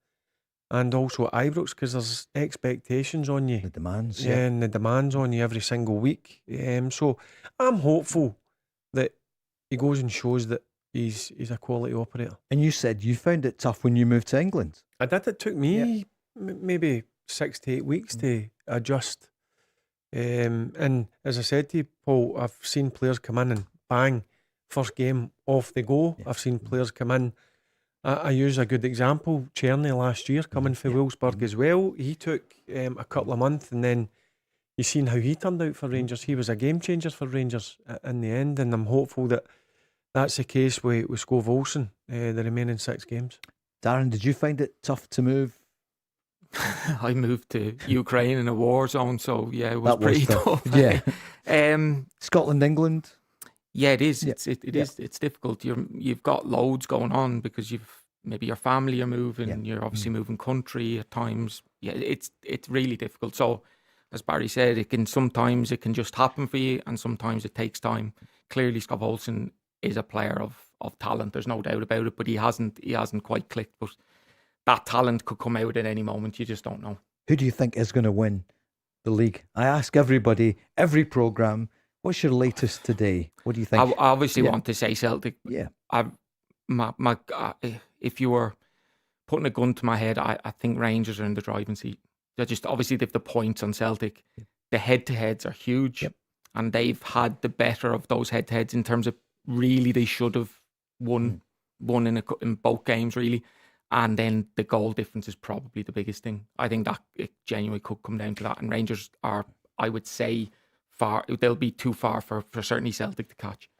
And also at Ibrox, because there's expectations on you. The demands. And the demands on you every single week. So I'm hopeful that he goes and shows that he's a quality operator. And you said you found it tough when you moved to England. I did. It took me maybe 6 to 8 weeks to adjust. And as I said to you, Paul, I've seen players come in and bang, first game off they go. I've seen players come in. I use a good example, Czerny last year, coming for Wolfsburg as well. He took a couple of months, and then you've seen how he turned out for Rangers. He was a game changer for Rangers in the end, and I'm hopeful that that's the case with Skov Olsen, the remaining 6 games. Darren, did you find it tough to move? I moved to Ukraine in a war zone, so yeah, it was pretty tough. Yeah. Scotland, England. Yeah, it is. Yeah. It's difficult. You've got loads going on, because maybe your family are moving. You're obviously moving country at times. Yeah, it's really difficult. So, as Barry said, sometimes it can just happen for you, and sometimes it takes time. Clearly, Skov Olsen is a player of talent. There's no doubt about it. But he hasn't quite clicked. But that talent could come out at any moment. You just don't know. Who do you think is going to win the league? I ask everybody, every programme. What's your latest today? What do you think? I obviously want to say Celtic. Yeah. If you were putting a gun to my head, I think Rangers are in the driving seat. They're just, obviously they've the points on Celtic. The head-to-heads are huge, and they've had the better of those head-to-heads in terms of really they should have won in both games, really. And then the goal difference is probably the biggest thing. I think that it genuinely could come down to that. And Rangers are, I would say, they'll be too far for certainly Celtic to catch.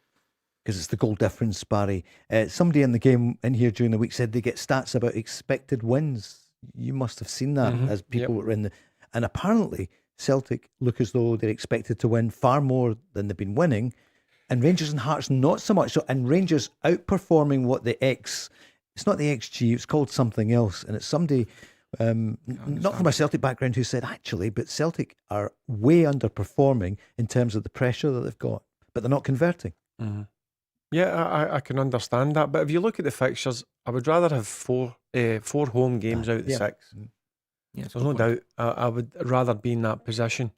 Because it's the goal difference, Barry. Somebody in the game in here during the week said they get stats about expected wins. You must have seen that as people were in the... And apparently Celtic look as though they're expected to win far more than they've been winning. And Rangers and Hearts not so much. So, and Rangers outperforming what it's not the XG, it's called something else. And it's somebody... not from a Celtic background who said actually, but Celtic are way underperforming in terms of the pressure that they've got, but they're not converting. Yeah, I can understand that, but if you look at the fixtures, I would rather have four home games out of the 6. Yes, There's no doubt. I would rather be in that position.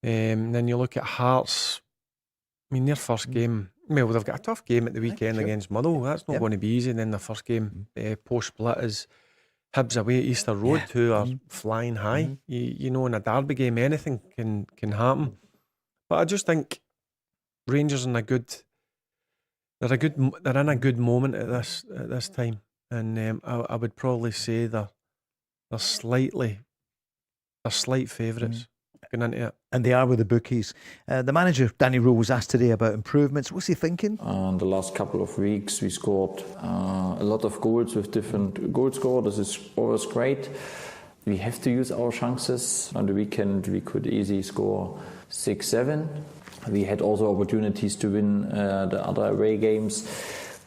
Then you look at Hearts. I mean, their first game. Well, they've got a tough game at the weekend against Motherwell. That's not going to be easy. And then the first game post split is Hibs away at Easter Road, who are flying high. You know, in a derby game, anything can happen. But I just think Rangers in a good. They're in a good moment at this time, and I would probably say they're slight favourites going into it. And they are with the bookies. The manager, Danny Rowe, was asked today about improvements. What's he thinking? In the last couple of weeks, we scored a lot of goals with different goal scorers. This is always great. We have to use our chances. On the weekend, we could easily score 6-7. We had also opportunities to win the other away games,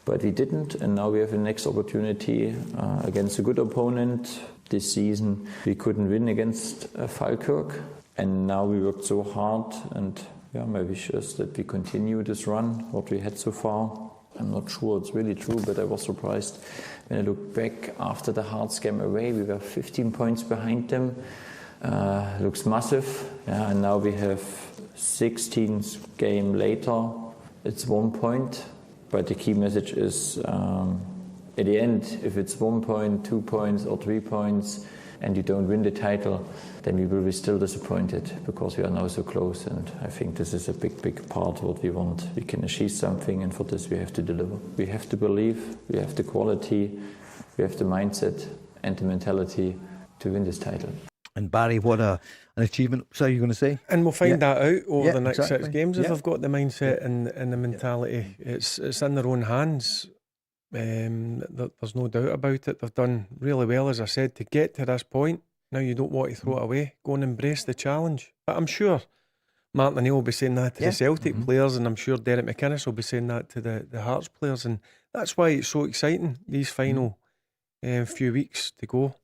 but we didn't. And now we have the next opportunity against a good opponent. This season, we couldn't win against Falkirk. And now we worked so hard, and my wish is that we continue this run, what we had so far. I'm not sure it's really true, but I was surprised when I look back after the Hearts game away. We were 15 points behind them. Looks massive. And now we have 16th game later. It's 1 point, but the key message is at the end, if it's 1 point, 2 points, or 3 points, and you don't win the title, then we will be still disappointed because we are now so close. And I think this is a big part of what we want. We can achieve something, and for this we have to deliver. We have to believe, we have the quality, we have the mindset and the mentality to win this title. And Barry, what an achievement. So you're going to say? And we'll find that out over the next 6 games if they've got the mindset and the mentality. It's in their own hands. There's no doubt about it. They've done really well, as I said, to get to this point. Now you don't want to throw it away. Go and embrace the challenge. But I'm sure Martin O'Neill will be saying that to the Celtic players, and I'm sure Derek McInnes will be saying that to the Hearts players, and that's why it's so exciting, these final few weeks to go.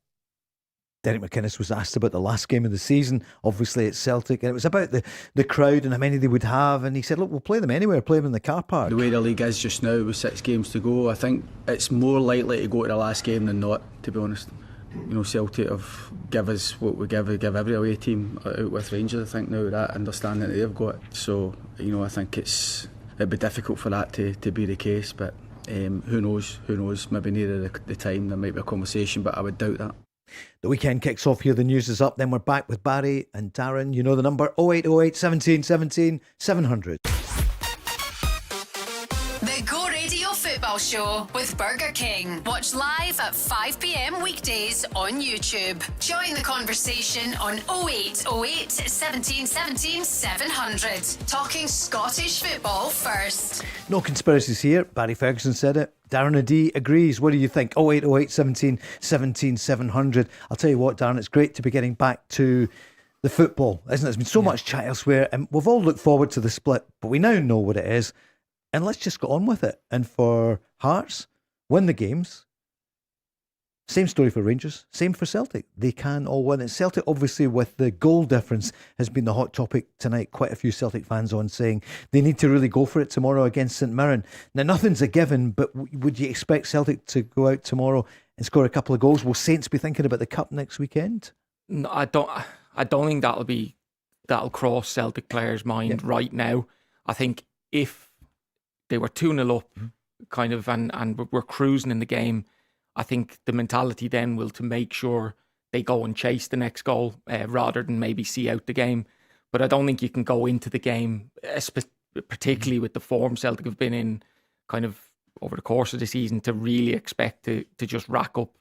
Derek McInnes was asked about the last game of the season, obviously at Celtic, and it was about the crowd and how many they would have, and he said, look, we'll play them anywhere, play them in the car park. The way the league is just now with 6 games to go, I think it's more likely to go to the last game than not, to be honest. You know, Celtic have give us what we give every away team out with Rangers, I think, now, that understanding that they've got. So, you know, I think it'd be difficult for that to be the case, but who knows, maybe nearer the time there might be a conversation, but I would doubt that. The weekend kicks off here, the news is up, then we're back with Barry and Darren. You know the number, 0808 17 17 700. The Go Radio Football Show with Burger King. Watch live at 5 p.m. weekdays on YouTube. Join the conversation on 0808 17 17 700. Talking Scottish football first. No conspiracies here. Barry Ferguson said it. Darren O'Dea agrees. What do you think? 0808 17 17 700. I'll tell you what, Darren, it's great to be getting back to the football, isn't it? There's been so much chat elsewhere, and we've all looked forward to the split, but we now know what it is, and let's just get on with it. And for Hearts, win the games. Same story for Rangers, same for Celtic. They can all win it. Celtic, obviously, with the goal difference, has been the hot topic tonight. Quite a few Celtic fans on saying they need to really go for it tomorrow against St Mirren. Now, nothing's a given, but would you expect Celtic to go out tomorrow and score a couple of goals? Will Saints be thinking about the Cup next weekend? No, I don't think that'll cross Celtic players' mind right now. I think if they were 2-0 up, kind of, and we're cruising in the game, I think the mentality then will to make sure they go and chase the next goal rather than maybe see out the game. But I don't think you can go into the game, particularly with the form Celtic have been in kind of over the course of the season, to really expect to just rack up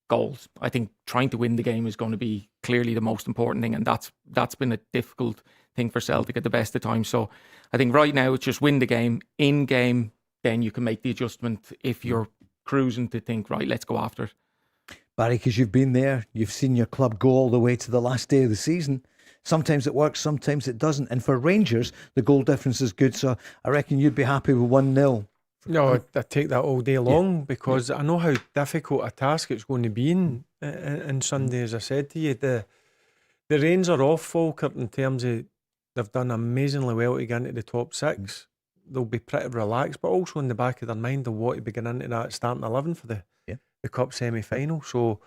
goals. I think trying to win the game is going to be clearly the most important thing, and that's been a difficult thing for Celtic at the best of times. So I think right now it's just win the game. In game, then you can make the adjustment if you're cruising to think, right, let's go after it. Barry, because you've been there, you've seen your club go all the way to the last day of the season. Sometimes it works, sometimes it doesn't. And for Rangers, the goal difference is good. So I reckon you'd be happy with 1-0. No, I'd take that all day long because I know how difficult a task it's going to be in Sunday, as I said to you. The reins are off Falkirk in terms of they've done amazingly well to get into the top 6. They'll be pretty relaxed, but also in the back of their mind they'll want to be getting into that starting 11 for the Cup semi-final. So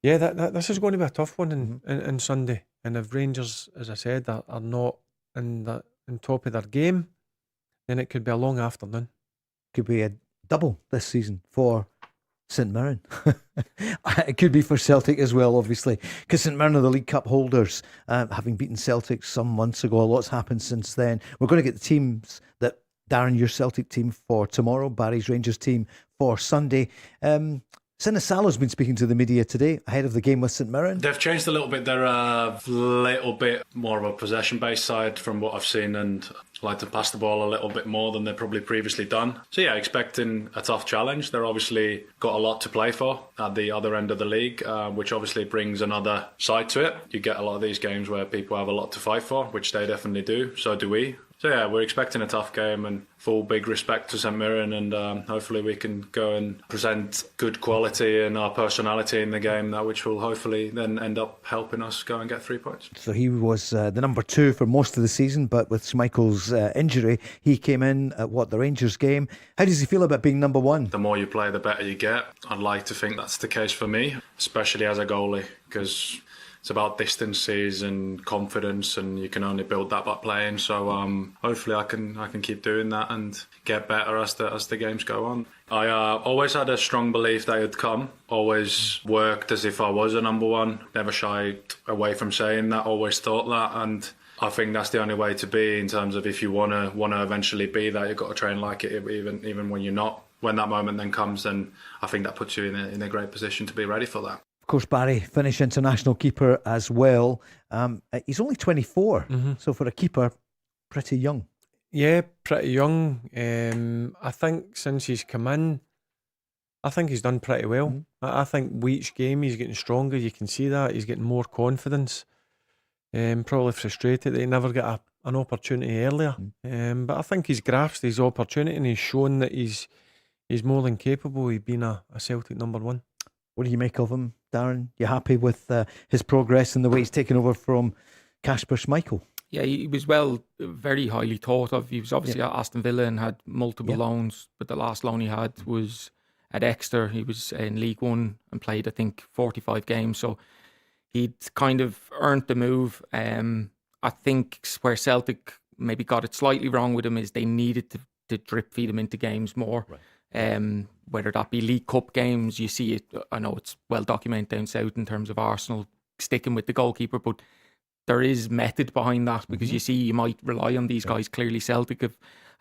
Yeah, this is going to be a tough one in Sunday. And if Rangers, as I said, are not in top of their game, then it could be a long afternoon. Could be a double this season for St Mirren. It could be for Celtic as well, obviously, because St Mirren are the League Cup holders, having beaten Celtic some months ago. A lot's happened since then. We're going to get the teams that, Darren, your Celtic team for tomorrow, Barry's Rangers team for Sunday. Sinisalo's been speaking to the media today ahead of the game with St Mirren. They've changed a little bit. They're a little bit more of a possession-based side from what I've seen, and like to pass the ball a little bit more than they've probably previously done. So yeah, expecting a tough challenge. They're obviously got a lot to play for at the other end of the league, which obviously brings another side to it. You get a lot of these games where people have a lot to fight for, which they definitely do. So do we. So yeah, we're expecting a tough game, and full big respect to St Mirren, and hopefully we can go and present good quality and our personality in the game, which will hopefully then end up helping us go and get 3 points. So he was the number 2 for most of the season, but with Schmeichel's injury, he came in at the Rangers game. How does he feel about being number 1? The more you play, the better you get. I'd like to think that's the case for me, especially as a goalie, because it's about distances and confidence, and you can only build that by playing. So hopefully I can keep doing that and get better as the games go on. I always had a strong belief that it'd come. Always worked as if I was a number 1. Never shied away from saying that. Always thought that, and I think that's the only way to be in terms of if you want to eventually be that, you've got to train like it, even when you're not. When that moment then comes, then I think that puts you in a great position to be ready for that. Of course, Barry, Finnish international keeper as well. He's only 24, so for a keeper, pretty young. Yeah, pretty young. I think since he's come in, I think he's done pretty well. I think with each game he's getting stronger. You can see that. He's getting more confidence. Probably frustrated that he never got an opportunity earlier. But I think he's grasped his opportunity, and he's shown that he's more than capable of being a Celtic number 1. What do you make of him, Darren? You happy with his progress and the way he's taken over from Kasper Schmeichel? Yeah, he was very highly thought of. He was obviously at Aston Villa and had multiple loans, but the last loan he had was at Exeter. He was in League One and played, I think, 45 games. So he'd kind of earned the move. I think where Celtic maybe got it slightly wrong with him is they needed to drip feed him into games more. Right. Whether that be League Cup games, you see it. I know it's well documented down south in terms of Arsenal sticking with the goalkeeper, but there is method behind that, because you see you might rely on these guys. Clearly Celtic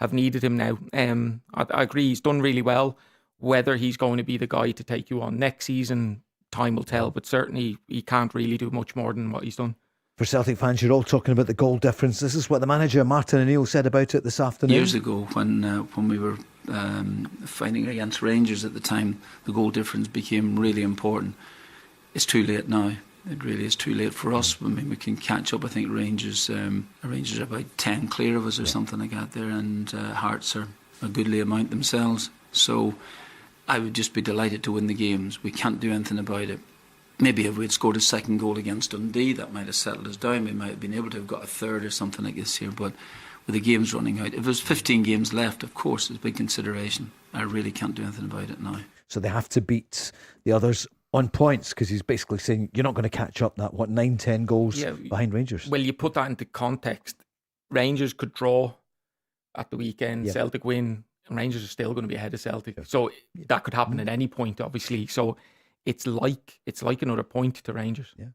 have needed him now. I agree, he's done really well. Whether he's going to be the guy to take you on next season, time will tell, but certainly he can't really do much more than what he's done. For Celtic fans, you're all talking about the goal difference. This is what the manager, Martin O'Neill, said about it this afternoon. Years ago, when we were fighting against Rangers at the time, the goal difference became really important. It's too late now. It really is too late for us. I mean, we can catch up. I think Rangers are about 10 clear of us or something like that there, and Hearts are a goodly amount themselves. So I would just be delighted to win the games. We can't do anything about it. Maybe if we had scored a second goal against Dundee, that might have settled us down. We might have been able to have got a third or something like this here. But with the games running out, if there's 15 games left, of course, it's a big consideration. I really can't do anything about it now. So they have to beat the others on points, because he's basically saying you're not going to catch up that 9-10 goals behind Rangers. Well, you put that into context. Rangers could draw at the weekend, Celtic win, and Rangers are still going to be ahead of Celtic. So that could happen at any point, obviously. So it's like another point to Rangers. Yeah.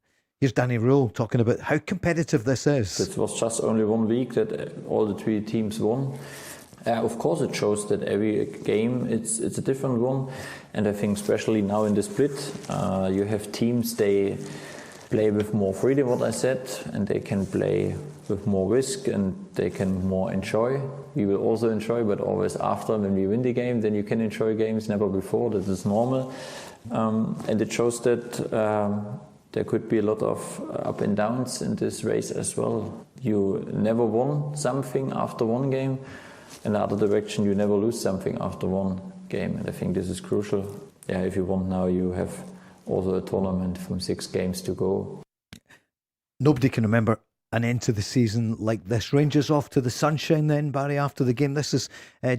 Here's Danny Rule talking about how competitive this is. It was just only 1 week that all the 3 teams won. Of course, it shows that every game it's a different one, and I think especially now in the split, you have teams, they play with more freedom, what I said, and they can play with more risk, and they can more enjoy. We will also enjoy, but always after, when we win the game, then you can enjoy games, never before. That is normal, and it shows that there could be a lot of up and downs in this race as well. You never won something after one game. In the other direction, you never lose something after one game, and I think this is crucial. Yeah, if you want now, you have also a tournament from 6 games to go. Nobody can remember an end to the season like this. Rangers off to the sunshine then, Barry, after the game. This is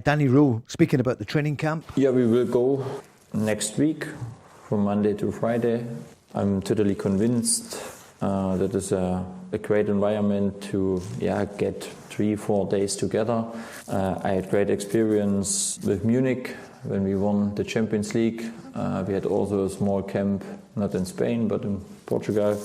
Danny Rowe speaking about the training camp. Yeah, we will go next week from Monday to Friday. I'm totally convinced that it's a great environment to get 3-4 days together. I had great experience with Munich when we won the Champions League. We had also a small camp, not in Spain, but in Portugal.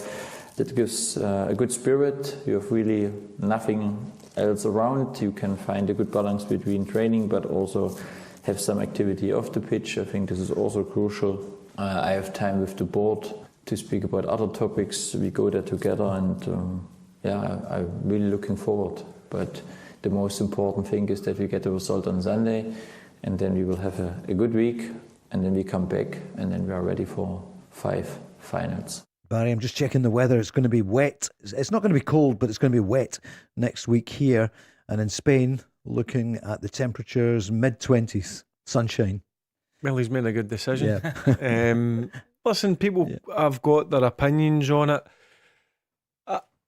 That gives a good spirit. You have really nothing else around. You can find a good balance between training, but also have some activity off the pitch. I think this is also crucial. I have time with the board to speak about other topics. We go there together, and I'm really looking forward. But the most important thing is that we get the result on Sunday, and then we will have a good week, and then we come back, and then we are ready for 5 finals. Barry, I'm just checking the weather. It's going to be wet. It's not going to be cold, but it's going to be wet next week here. And in Spain, looking at the temperatures, mid-20s, sunshine. Well, he's made a good decision. Yeah. Listen, people have got their opinions on it.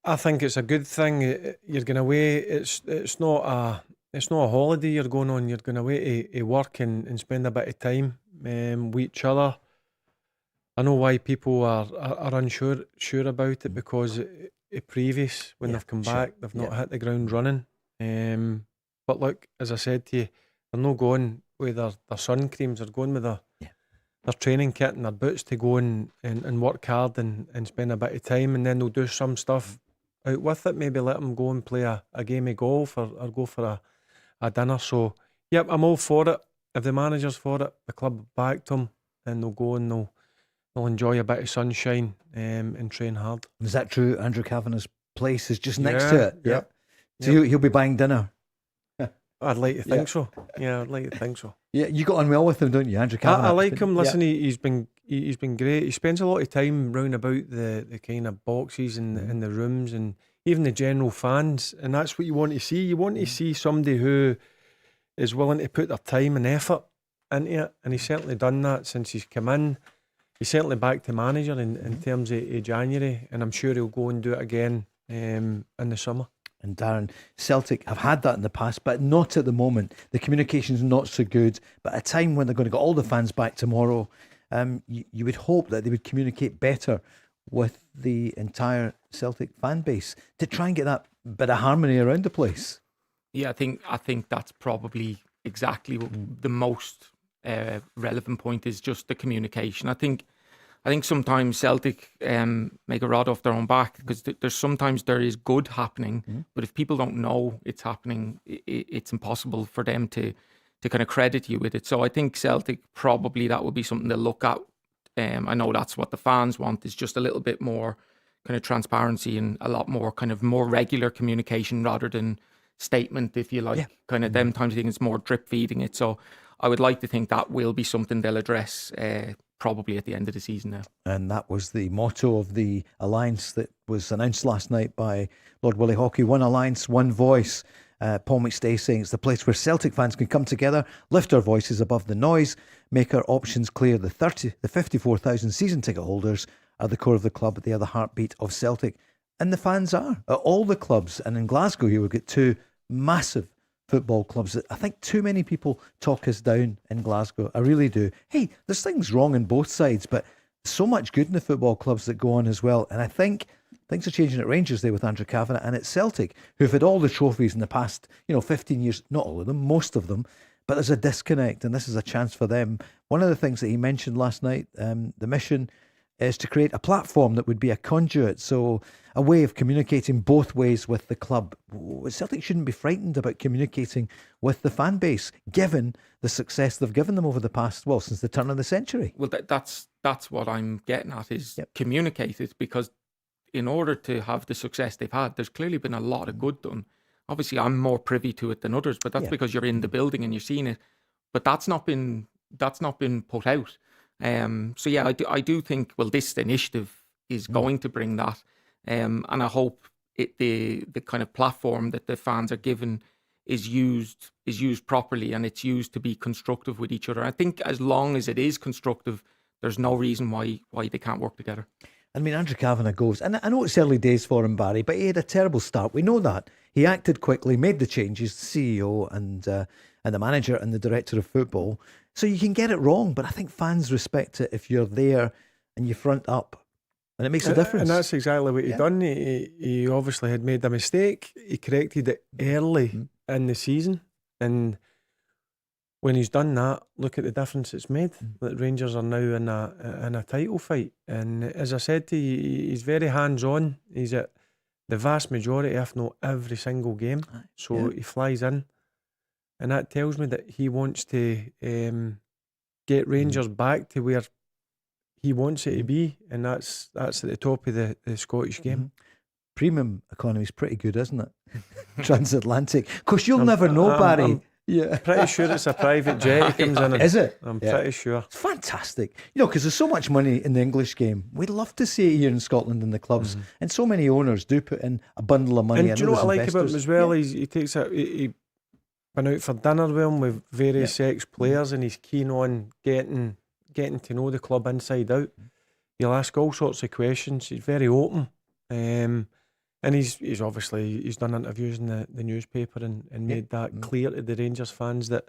I think it's a good thing. You're going away. It's not a holiday you're going on. You're going away to work and spend a bit of time with each other. I know why people are unsure about it, because previous, when they've come back, they've not hit the ground running. But look, as I said to you, they're not going with their sun creams. They're going with their training kit and their boots to go and work hard and spend a bit of time, and then they'll do some stuff out with it. Maybe let them go and play a game of golf or go for a dinner. So, yep, I'm all for it. If the manager's for it, the club backed them, and they'll go and they'll enjoy a bit of sunshine and train hard. Is that true? Andrew Kavanagh's place is just next to it. Yeah. So he'll be buying dinner. I'd like to think so. Yeah, I'd like to think so. Yeah, you got on well with him, don't you, Andrew Kavanagh? I like him. Listen, he's been great. He spends a lot of time round about the kind of boxes and the rooms, and even the general fans, and that's what you want to see. You want to see somebody who is willing to put their time and effort into it, and he's certainly done that since he's come in. He's certainly back to manager in terms of January, and I'm sure he'll go and do it again in the summer. And Darren, Celtic have had that in the past, but not at the moment. The communication's not so good. But at a time when they're going to get all the fans back tomorrow, you would hope that they would communicate better with the entire Celtic fan base to try and get that bit of harmony around the place. Yeah, I think that's probably exactly what the most relevant point is, just the communication. I think sometimes Celtic make a rod off their own back, because there is good happening, but if people don't know it's happening, it's impossible for them to kind of credit you with it. So I think Celtic, probably that would be something to look at. I know that's what the fans want, is just a little bit more kind of transparency and a lot more kind of more regular communication rather than statement, if you like. Kind of them times I think it's more drip feeding it. So I would like to think that will be something they'll address probably at the end of the season now. And that was the motto of the alliance that was announced last night by Lord Willie Haughey. One alliance, one voice. Paul McStay saying it's the place where Celtic fans can come together, lift our voices above the noise, make our options clear. The 54,000 season ticket holders are the core of the club. They are the heartbeat of Celtic. And the fans are at all the clubs. And in Glasgow here we've got 2 massive football clubs. I think too many people talk us down in Glasgow. I really do. Hey, there's things wrong on both sides, but so much good in the football clubs that go on as well. And I think things are changing at Rangers there with Andrew Kavanagh, and at Celtic, who've had all the trophies in the past, 15 years, not all of them, most of them, but there's a disconnect, and this is a chance for them. One of the things that he mentioned last night, the mission is to create a platform that would be a conduit, so a way of communicating both ways with the club. Celtic shouldn't be frightened about communicating with the fan base, given the success they've given them over the past, since the turn of the century. Well, that's what I'm getting at, is communicate it, because in order to have the success they've had, there's clearly been a lot of good done. Obviously, I'm more privy to it than others, but that's because you're in the building and you're seeing it. But that's not been put out. So yeah, I do think, this initiative is going to bring that, and I hope the kind of platform that the fans are given is used properly, and it's used to be constructive with each other. I think as long as it is constructive, there's no reason why they can't work together. I mean, Andrew Kavanagh goes, and I know it's early days for him, Barry, but he had a terrible start. We know that. He acted quickly, made the changes, the CEO and the manager and the director of football. So you can get it wrong, but I think fans respect it if you're there and you front up And it makes a difference. And that's exactly what he done. He obviously had made a mistake. He corrected it early in the season. And when he's done that, look at the difference it's made. That Rangers are now in a title fight. And as I said to you, he's very hands-on. He's at the vast majority, if not every single game. So he flies in. And that tells me that he wants to get Rangers back to where he wants it to be, and that's at the top of the Scottish game. Premium economy is pretty good, isn't it? Transatlantic. Of course, you'll never know, Barry. I'm pretty sure it's a private jet he comes in. Is it? I'm pretty sure. It's fantastic. Because there's so much money in the English game. We'd love to see it here in Scotland in the clubs. And so many owners do put in a bundle of money. And do you know what I like about him as well? He takes it. He been out for dinner with him with various ex-players, and he's keen on getting to know the club inside out. He'll ask all sorts of questions. He's very open, and he's obviously done interviews in the newspaper and made that clear to the Rangers fans that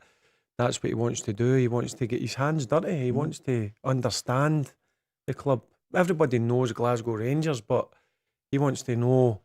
that's what he wants to do. He wants to get his hands dirty. He wants to understand the club. Everybody knows Glasgow Rangers, but he wants to know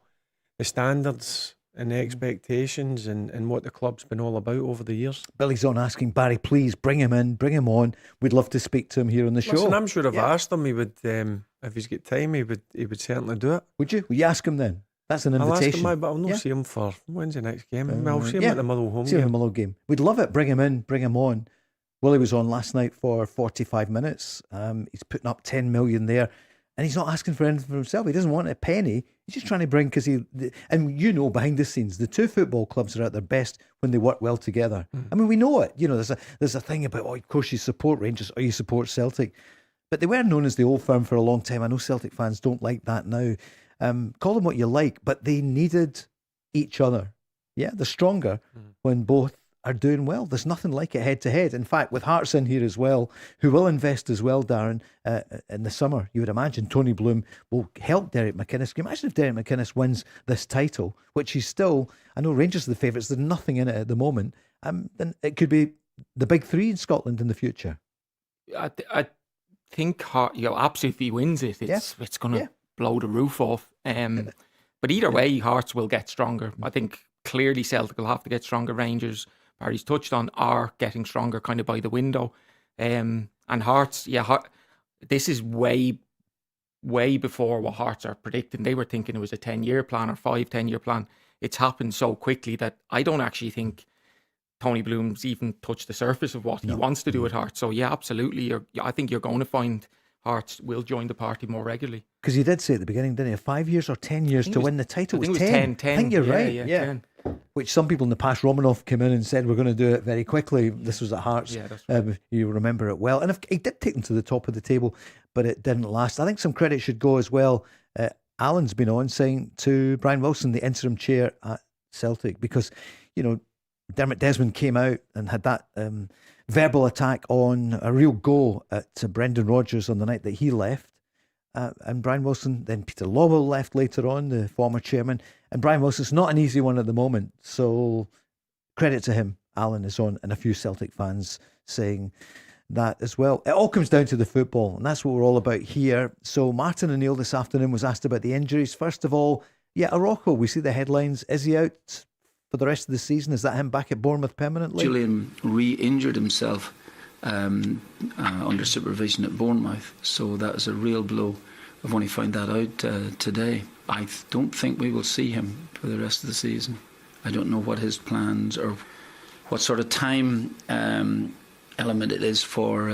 the standards and the expectations and what the club's been all about over the years. Billy's on asking, Barry, please bring him in, bring him on. We'd love to speak to him here on the show. Listen, I'm sure if I asked him, he would, if he's got time, he would certainly do it. Would you? Will you ask him then? That's an invitation. I'll ask him, but I'll not see him for, when's the next game? I'll see him at the Motherwell home see him game. at the Motherwell game. We'd love it. Bring him in, bring him on. Willie was on last night for 45 minutes. He's putting up 10 million there. And he's not asking for anything for himself. He doesn't want a penny. He's just trying to bring, and behind the scenes, the two football clubs are at their best when they work well together. I mean, we know it. There's a thing about, of course you support Rangers or you support Celtic. But they were known as the old firm for a long time. I know Celtic fans don't like that now. Call them what you like, but they needed each other. Yeah, they're stronger when both are doing well. There's nothing like it head to head. In fact, with Hearts in here as well, who will invest as well, Darren, in the summer, you would imagine Tony Bloom will help Derek McInnes. Can you imagine if Derek McInnes wins this title, which he's still, I know Rangers are the favourites, there's nothing in it at the moment, then it could be the big three in Scotland in the future. I think absolutely if he wins it, it's going to blow the roof off. But either way, Hearts will get stronger. I think clearly Celtic will have to get stronger. Rangers, Barry's touched on, are getting stronger kind of by the window. And Hearts, this is way before what Hearts are predicting. They were thinking it was a 10-year plan or 10-year plan. It's happened so quickly that I don't actually think Tony Bloom's even touched the surface of what he wants to do at Hearts. So absolutely. I think you're going to find Hearts will join the party more regularly. Because he did say at the beginning, didn't he? 5 years or 10 years to win the title. I think it was 10. I think you're right. Yeah. 10. Which some people in the past, Romanoff came in and said, we're going to do it very quickly. This was at Hearts. Yeah, that's right. You remember it well. And he did take them to the top of the table, but it didn't last. I think some credit should go as well. Alan's been on saying to Brian Wilson, the interim chair at Celtic, because, Dermot Desmond came out and had that verbal attack on a real go at Brendan Rodgers on the night that he left. And Brian Wilson, then Peter Lawwell left later on, the former chairman. And Brian Wilson's not an easy one at the moment. So credit to him. Alan is on, and a few Celtic fans saying that as well. It all comes down to the football, and that's what we're all about here. So Martin O'Neill this afternoon was asked about the injuries. First of all, Araujo, we see the headlines. Is he out for the rest of the season? Is that him back at Bournemouth permanently? Julian re-injured himself under supervision at Bournemouth, so that was a real blow. I've only found that out today. I don't think we will see him for the rest of the season. I don't know what his plans or what sort of time element it is for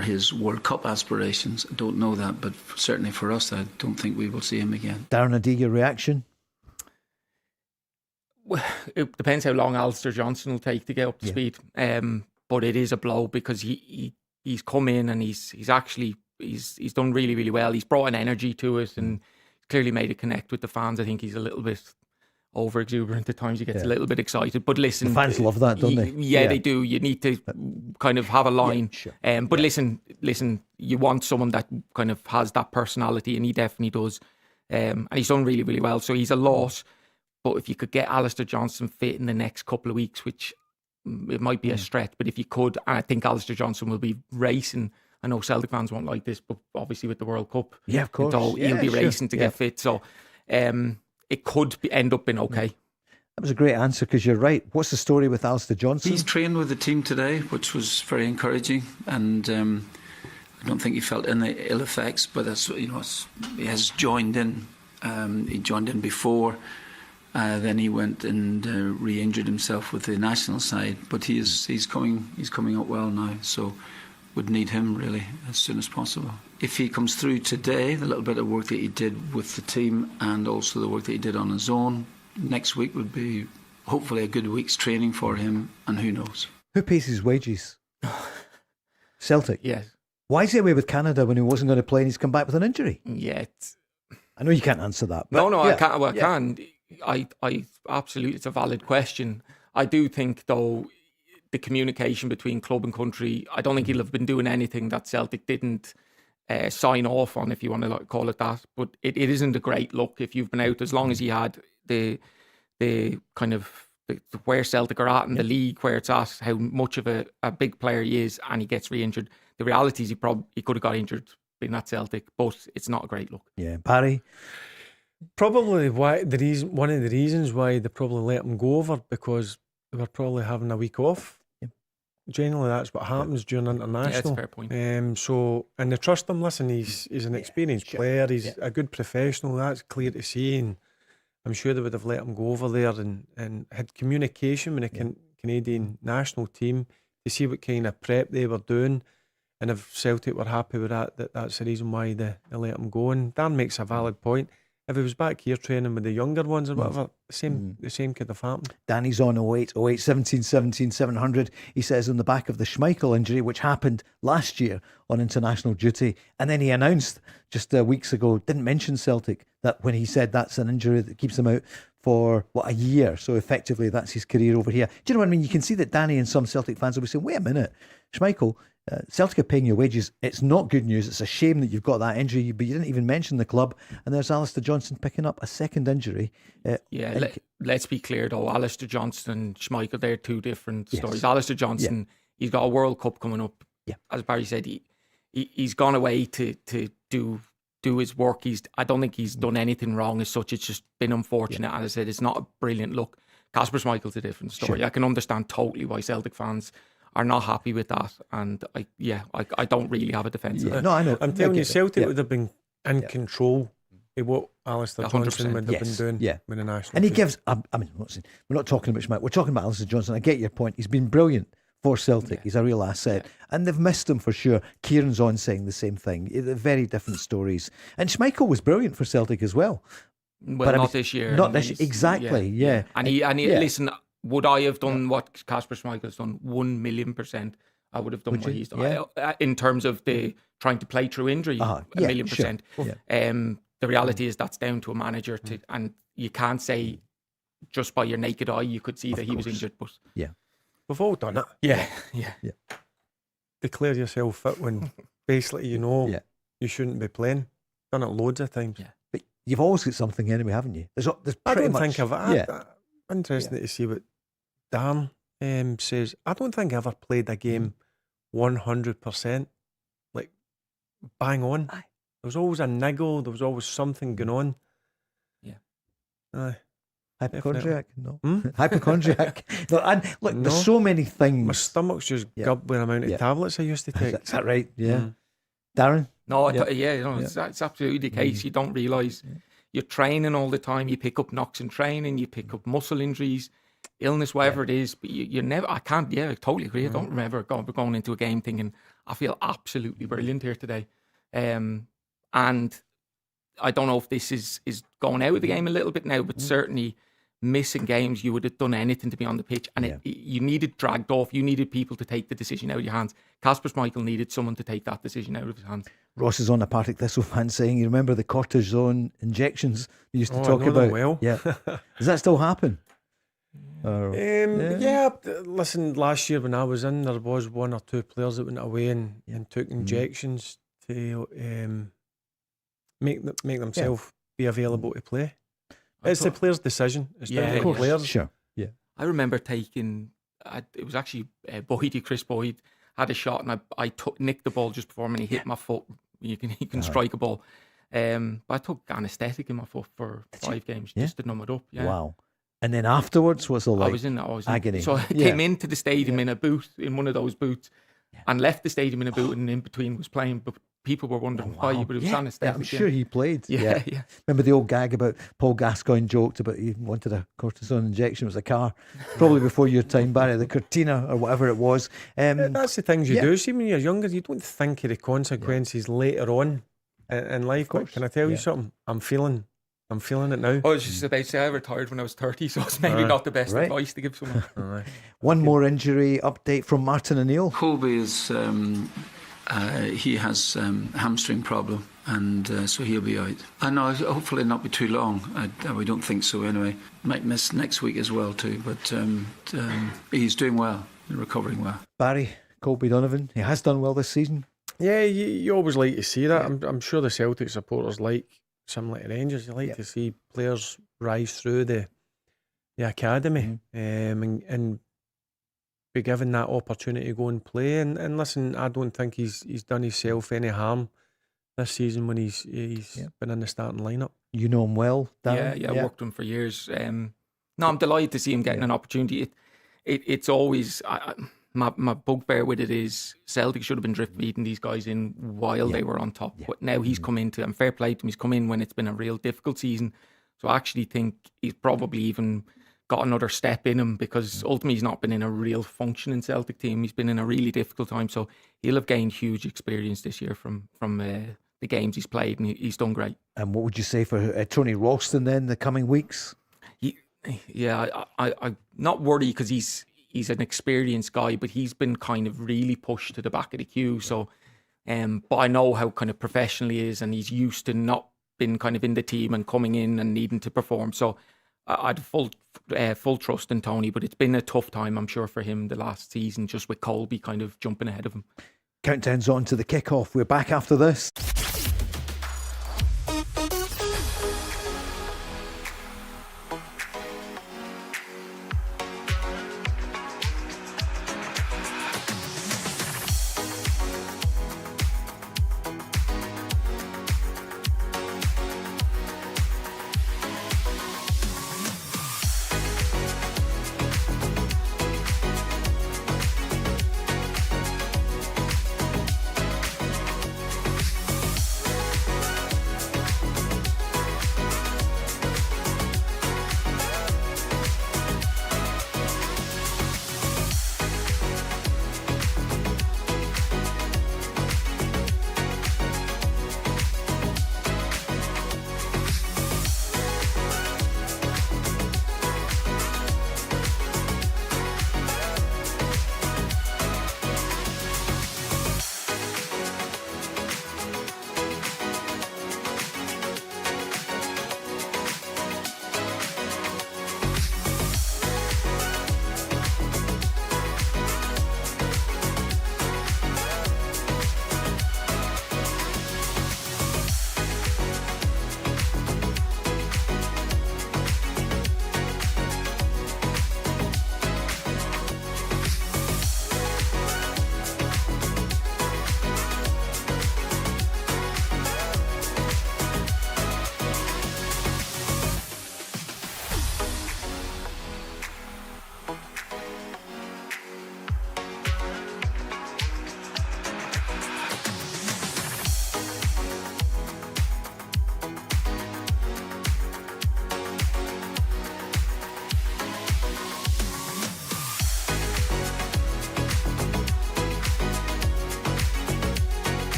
his World Cup aspirations. I don't know that, but certainly for us, I don't think we will see him again. Darren O'Dea, your reaction? Well, it depends how long Alistair Johnson will take to get up to speed. But it is a blow because he's come in and he's done really, really well. He's brought an energy to it and clearly made it connect with the fans. I think he's a little bit over exuberant at times. He gets a little bit excited. But listen, the fans love that, don't they? Yeah, they do. You need to kind of have a line. Sure. But listen, you want someone that kind of has that personality, and he definitely does. And he's done really, really well. So he's a loss. But if you could get Alistair Johnson fit in the next couple of weeks, which it might be a stretch, but if you could, I think Alistair Johnson will be racing I know Celtic fans won't like this, but obviously with the World Cup, Yeah, of course. he'll be racing to get fit. So it could end up being okay. That was a great answer, because you're right. What's the story with Alistair Johnson? He's trained with the team today, which was very encouraging, and I don't think he felt any ill effects. But he has joined in. He joined in before. Then he went and re-injured himself with the national side. But he's coming up well now. So would need him really as soon as possible. If he comes through today, the little bit of work that he did with the team and also the work that he did on his own, next week would be hopefully a good week's training for him, and who knows. Who pays his wages? Celtic. Yes. Why is he away with Canada when he wasn't going to play and he's come back with an injury? Yeah. I know you can't answer that. But No, I can't. Well, I can. I absolutely, it's a valid question. I do think, though, the communication between club and country, I don't think he'll have been doing anything that Celtic didn't sign off on, if you want to call it that. But it isn't a great look if you've been out, as long as he had the kind of where Celtic are at in the league, where it's at, how much of a big player he is, and he gets re-injured. The reality is he could have got injured being at Celtic, but it's not a great look. Yeah, Barry? Probably one of the reasons why they probably let him go over, because they were probably having a week off. Yep. Generally, that's what happens during international. Yeah, that's a fair point. And they trust him. Listen, he's an experienced player. He's a good professional. That's clear to see. And I'm sure they would have let him go over there and had communication with the Canadian national team to see what kind of prep they were doing. And if Celtic were happy with that's the reason why they let him go. And Dan makes a valid point. If he was back here training with the younger ones or whatever, the same could have happened. Danny's on 08, 17, 700. He says on the back of the Schmeichel injury, which happened last year on international duty, and then he announced just weeks ago, didn't mention Celtic, that when he said that's an injury that keeps him out for, a year. So effectively, that's his career over here. Do you know what I mean? You can see that Danny and some Celtic fans will be saying, wait a minute, Schmeichel, Celtic are paying your wages. It's not good news. It's a shame that you've got that injury, but you didn't even mention the club. And there's Alistair Johnson picking up a second injury. Let's be clear though. Alistair Johnson and Schmeichel, they're two different stories. Alistair Johnson, he's got a World Cup coming up. Yeah. As Barry said, he's gone away to do his work. I don't think he's done anything wrong as such. It's just been unfortunate. As I said, it's not a brilliant look. Kasper Schmeichel's a different story. Sure. I can understand totally why Celtic fans are not happy with that, and I don't really have a defence of it. No, I know. I'm telling you, Celtic would have been in control of what Alistair Johnson would have been doing with the national and he team. gives, we're not talking about Schmeichel, we're talking about Alistair Johnson. I get your point. He's been brilliant for Celtic. He's a real asset. And they've missed him for sure. Kieran's on saying the same thing. They're very different stories. And Schmeichel was brilliant for Celtic as well. Well, not this year. Not this year. Exactly, yeah. And he listen, would I have done what Kasper Schmeichel's done? 1,000,000%. I would have done what he's done. Yeah. In terms of the trying to play through injury, 1,000,000%. Sure. The reality is that's down to a manager, and you can't say just by your naked eye you could see that he was injured. But We've all done it. Yeah. Declare yourself fit when basically you shouldn't be playing. Done it loads of times. Yeah. But you've always got something anyway, haven't you? There's I pretty don't much, think I've... Interesting to see what Dan says. I don't think I ever played a game 100%, like bang on. Aye. There was always a niggle. There was always something going on. Yeah. Aye. Hypochondriac? No. Hypochondriac. No, and look, No. there's so many things. My stomach's just gubbed with the amount of tablets I used to take. Is that right? Yeah. Darren? No, it's absolutely the case. You don't realise you're training all the time. You pick up knocks in training. You pick up muscle injuries, illness, whatever it is. But you never. I can't. Yeah, I totally agree. I don't remember going into a game thinking I feel absolutely brilliant here today. And I don't know if this is going out of the game a little bit now, but certainly missing games, you would have done anything to be on the pitch, and you needed dragged off. You needed people to take the decision out of your hands. Kasper Schmeichel needed someone to take that decision out of his hands. Ross is on a Partick Thistle fan saying, you remember the cortisone injections we used to talk I know about? them well. Yeah. Does that still happen? Listen, last year when I was in, there was one or two players that went away and took injections to make themselves be available to play. It's the player's decision. It's down to the players. Sure. Yeah. I remember taking, it was actually Chris Boyd had a shot and I nicked the ball just before him and he hit my foot. You can strike a ball. But I took anaesthetic in my foot for 5 games just to numb it up. Yeah. Wow. And then afterwards, what's it like? I was in agony. So I came into the stadium in a boot, in one of those boots, and left the stadium in a boot, and in between was playing. But people were wondering why, but it was anaesthetic. I'm sure he played. Yeah. Remember the old gag about Paul Gascoigne joked about he wanted a cortisone injection. It was a car. Probably before your time, Barry, the Cortina or whatever it was. That's the things you do. See, when you're younger, you don't think of the consequences later on in life. But can I tell you something? I'm feeling it now. I was just about to say I retired when I was 30, so it's maybe not the best advice to give someone. One more injury update from Martin O'Neill. Haughey is he has a hamstring problem, and so he'll be out. I know, hopefully not be too long. We don't think so anyway. Might miss next week as well too, but he's doing well, recovering well. Barry, Colby Donovan, he has done well this season. Yeah, you always like to see that. I'm sure the Celtic supporters like, similar to Rangers, you like to see players rise through the academy and be given that opportunity to go and play. And listen, I don't think he's done himself any harm this season when he's been in the starting lineup. You know him well, Darren? Yeah, worked with him for years. No, I'm delighted to see him getting an opportunity. It's always my bugbear with it is Celtic should have been drift feeding these guys in while they were on top. But now he's come into, and fair play to him, he's come in when it's been a real difficult season. So I actually think he's probably even got another step in him, because ultimately he's not been in a real functioning Celtic team. He's been in a really difficult time, so he'll have gained huge experience this year from the games he's played, and he's done great. And what would you say for Tony Ralston then the coming weeks? I'm not worried, because he's an experienced guy, but he's been kind of really pushed to the back of the queue. So, but I know how kind of professional he is, and he's used to not being kind of in the team and coming in and needing to perform. So I'd full trust in Tony, but it's been a tough time, I'm sure, for him the last season, just with Colby kind of jumping ahead of him. Countdown's on to the kickoff. We're back after this.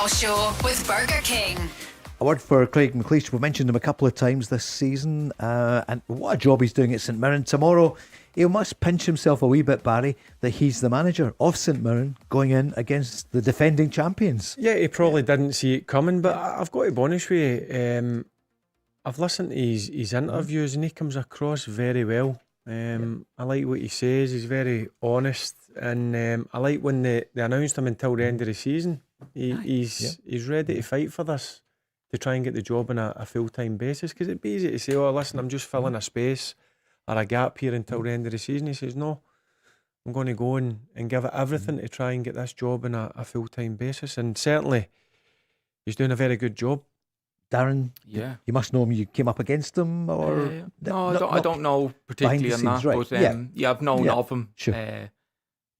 Football Show with Burger King. A word for Craig McLeish. We've mentioned him a couple of times this season, and what a job he's doing at St Mirren. Tomorrow, he must pinch himself a wee bit, Barry, that he's the manager of St Mirren going in against the defending champions. Yeah, he probably didn't see it coming, but I've got to be honest with you. I've listened to his interviews and he comes across very well. I like what he says. He's very honest, and I like when they announced him until the end of the season. He's ready to fight for this, to try and get the job on a full-time basis, because it'd be easy to say, oh listen, I'm just filling a space or a gap here until the end of the season. He says, no, I'm going to go and give it everything to try and get this job on a full-time basis, and certainly he's doing a very good job. Darren, Yeah. you must know him. You came up against him, or No, I don't know particularly on that, right. but yeah, I've known of him. Sure.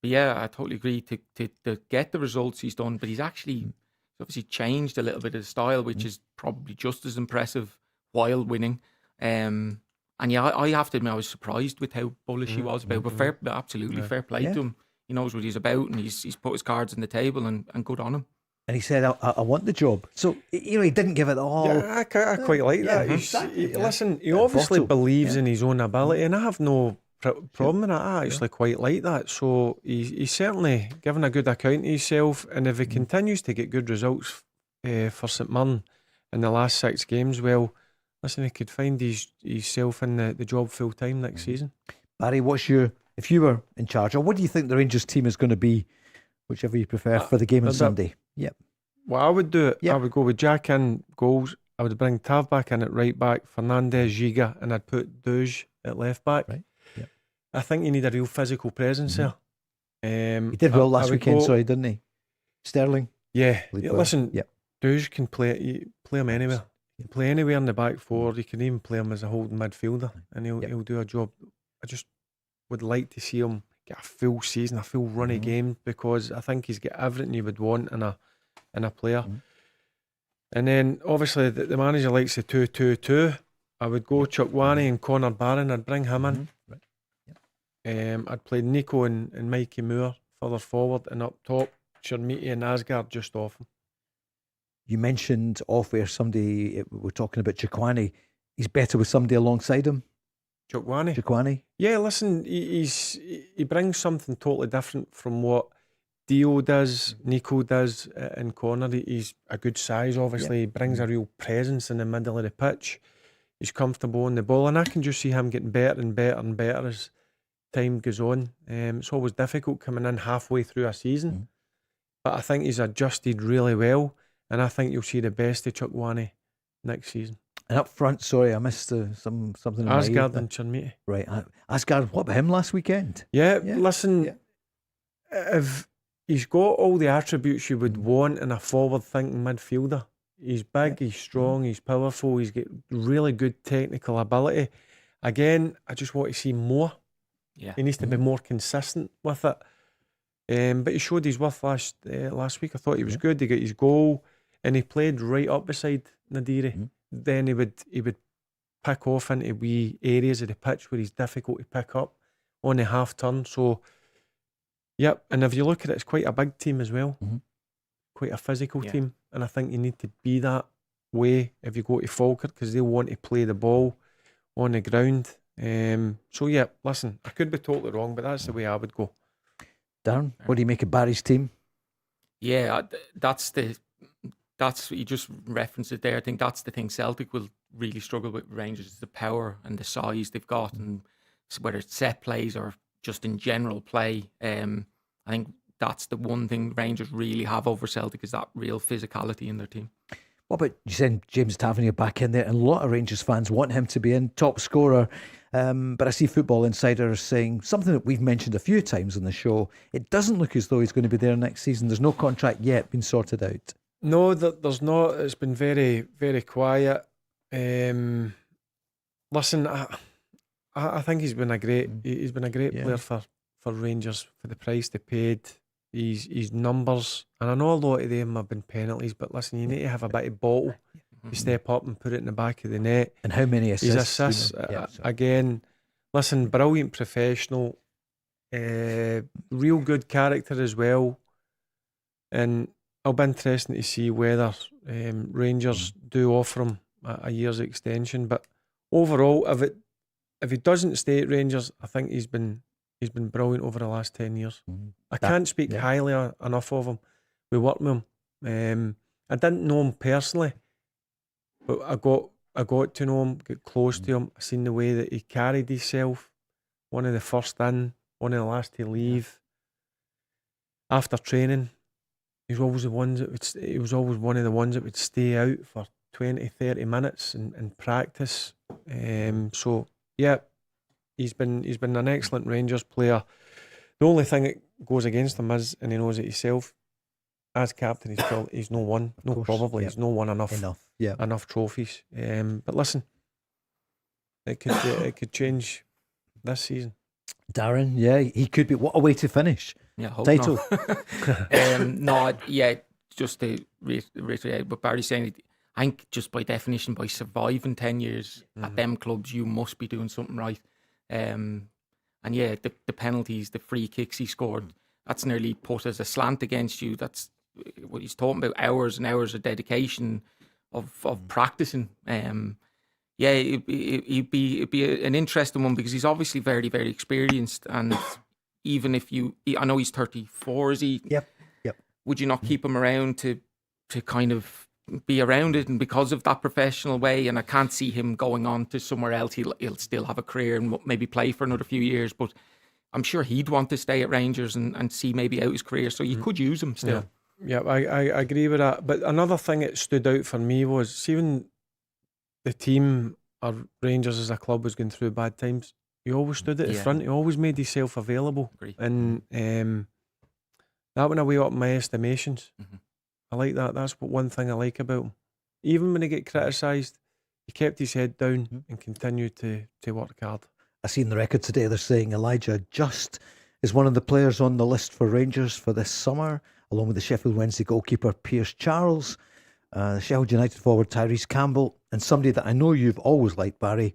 But yeah, I totally agree to get the results he's done, but he's obviously changed a little bit of the style, which is probably just as impressive while winning. And yeah, I have to admit, I was surprised with how bullish he was about. But absolutely fair play to him. He knows what he's about, and he's put his cards on the table, and good on him. And he said, I want the job. So, he didn't give it all. Yeah, I quite like that. Listen, he obviously believes in his own ability, and I have no problem with that. I actually quite like that. So he's certainly given a good account of himself, and if he continues to get good results for St Mirren in the last 6 games, well, listen, he could find himself in the job full time next season. Barry, if you were in charge, or what do you think the Rangers team is going to be, whichever you prefer, for the game on Sunday? Yep. Well, I would do it. I would go with Jack in goals. I would bring Tav back in at right back, Fernandez, Giga, and I'd put Duge at left back. Right. Yep. I think you need a real physical presence there. He did well last weekend, didn't he? Sterling. Yeah. Well. Listen, Yep. Duge can play him anywhere. He can play anywhere in the back four. You can even play him as a holding midfielder, and he'll do a job. I just would like to see him get a full season, a full run of game, because I think he's got everything you would want in a player. And then obviously the manager likes the 2-2-2. I would go Chukwani and Connor Barron. I'd bring him in. Right. Yep. I'd play Nico and Mikey Moore further forward, and up top Chermiti and Asgard just off him. You mentioned off where we're talking about Chukwani. He's better with somebody alongside him. Chukwani. Yeah, listen, he brings something totally different from what Dio does, Nico does, and Connor. He's a good size, obviously. He brings a real presence in the middle of the pitch. He's comfortable on the ball, and I can just see him getting better and better and better as time goes on. It's always difficult coming in halfway through a season, but I think he's adjusted really well, and I think you'll see the best of Chukwani next season. And up front, sorry, I missed something. Asgard and Chermiti. Right, Asgard. What about him last weekend? Yeah. Listen, if he's got all the attributes you would want in a forward-thinking midfielder. He's big, he's strong, he's powerful, he's got really good technical ability. Again, I just want to see more. Yeah. He needs to be more consistent with it. But he showed his worth last week. I thought he was good. He got his goal, and he played right up beside Naderi. Then he would pick off into wee areas of the pitch where he's difficult to pick up on the half turn. So, yep. And if you look at it, it's quite a big team as well. Quite a physical team. And I think you need to be that way if you go to Falkirk, because they want to play the ball on the ground. So, yeah, listen, I could be totally wrong, but that's the way I would go. Darren, what do you make of Barry's team? Yeah, that's you just referenced it there. I think that's the thing Celtic will really struggle with Rangers, is the power and the size they've got, and whether it's set plays or just in general play. I think that's the one thing Rangers really have over Celtic, is that real physicality in their team. What about, you said James Tavernier back in there, and a lot of Rangers fans want him to be in, top scorer. But I see Football Insider saying something that we've mentioned a few times on the show. It doesn't look as though he's going to be there next season. There's no contract yet been sorted out. No, there's not. It's been very, very quiet. Listen, I think he's been a great player for Rangers for the price they paid. His numbers, and I know a lot of them have been penalties, but listen, you need to have a bit of bottle to step up and put it in the back of the net. And how many assists? His assists, again, listen, brilliant professional, real good character as well. And it'll be interesting to see whether Rangers do offer him a year's extension. But overall, if he doesn't stay at Rangers, I think he's been brilliant over the last 10 years. I can't speak highly enough of him. We worked with him. I didn't know him personally, but I got to know him, get close to him. I seen the way that he carried himself. One of the first in, one of the last to leave. After training, he was always one of the ones that would stay out for 20, 30 minutes and practice. So yeah, he's been an excellent Rangers player. The only thing that goes against him is, and he knows it himself, as captain, he's no won. No, probably he's no won enough trophies. But listen, it could change this season. Darren, yeah, he could be. What a way to finish. Yeah, hope title. Just to reiterate what Barry's saying, I think just by definition, by surviving 10 years at them clubs, you must be doing something right. And yeah, the penalties, the free kicks he scored, that's nearly put as a slant against you. That's what he's talking about, hours and hours of dedication of practicing. Yeah, it'd be an interesting one because he's obviously very, very experienced. And even if I know he's 34, is he? Yep. Would you not keep him around to kind of be around it? And because of that professional way, and I can't see him going on to somewhere else. He'll still have a career and maybe play for another few years, but I'm sure he'd want to stay at Rangers and see maybe out his career. So you could use him still. Yeah, I agree with that. But another thing that stood out for me was, see, when the team or Rangers as a club was going through bad times, he always stood at the front. He always made himself available. Agree. And that went away up in my estimations. I like that. That's one thing I like about him. Even when he get criticised, he kept his head down and continued to work hard. I seen the record today, they're saying Elijah Just is one of the players on the list for Rangers for this summer, along with the Sheffield Wednesday goalkeeper Pierce Charles, the Sheffield United forward Tyrese Campbell, and somebody that I know you've always liked, Barry,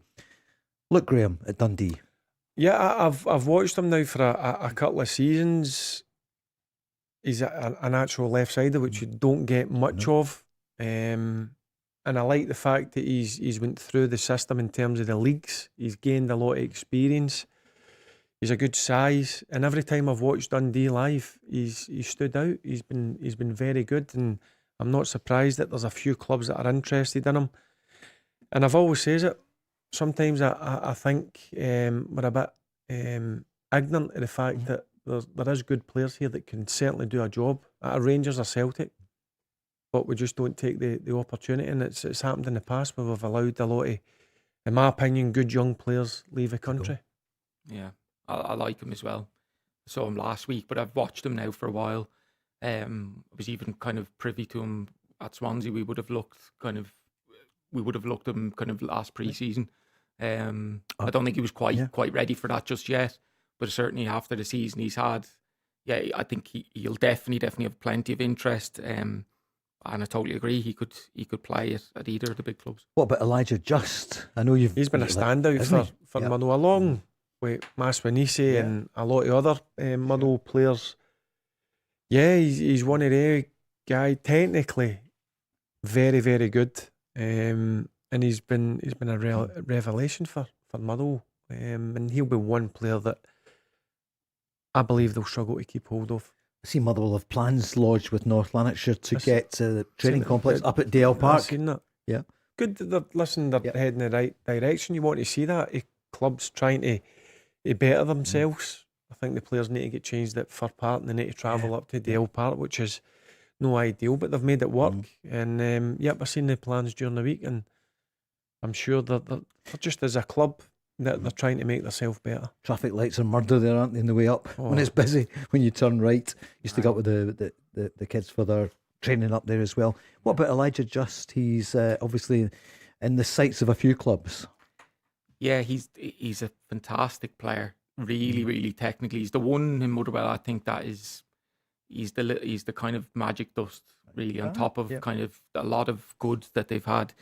Luke Graham at Dundee. Yeah, I've watched him now for a couple of seasons. He's a natural left-sider, which you don't get much of. And I like the fact that he's went through the system in terms of the leagues. He's gained a lot of experience. He's a good size, and every time I've watched Dundee live, he's stood out. He's been very good, and I'm not surprised that there's a few clubs that are interested in him. And I've always says it. Sometimes I think we're a bit ignorant of the fact that there is good players here that can certainly do a job at a Rangers or Celtic, but we just don't take the opportunity. And it's happened in the past where we've allowed a lot of, in my opinion, good young players leave the country. Yeah, I like him as well. I saw him last week, but I've watched him now for a while. I was even kind of privy to him at Swansea. We would have looked him kind of last pre-season. I don't think he was quite ready for that just yet, but certainly after the season he's had, I think he'll definitely have plenty of interest. And I totally agree. He could play at either of the big clubs. What about Elijah Just? I know he's been a standout for Motherwell, along with Maswanisi and a lot of other Motherwell players. Yeah, he's one of the guys, technically very, very good. And he's been a revelation for Motherwell. And he'll be one player that I believe they'll struggle to keep hold of. I see Motherwell have plans lodged with North Lanarkshire to get the training complex up at Dale Park. I've seen that. Yeah. Good that they're heading in the right direction. You want to see that. Clubs trying to better themselves. I think the players need to get changed at Fir Park and they need to travel up to Dale Park, which is no ideal, but they've made it work. And I've seen the plans during the week, and I'm sure they're just as a club that they're trying to make themselves better. Traffic lights are murder there, aren't they, in the way up? When it's busy, when you turn right. Used to go up with the kids for their training up there as well. What about Elijah Just? He's obviously in the sights of a few clubs. Yeah, he's a fantastic player. Really, really technically. He's the one in Motherwell, I think, that is... He's the kind of magic dust, really, on top of kind of a lot of good that they've had.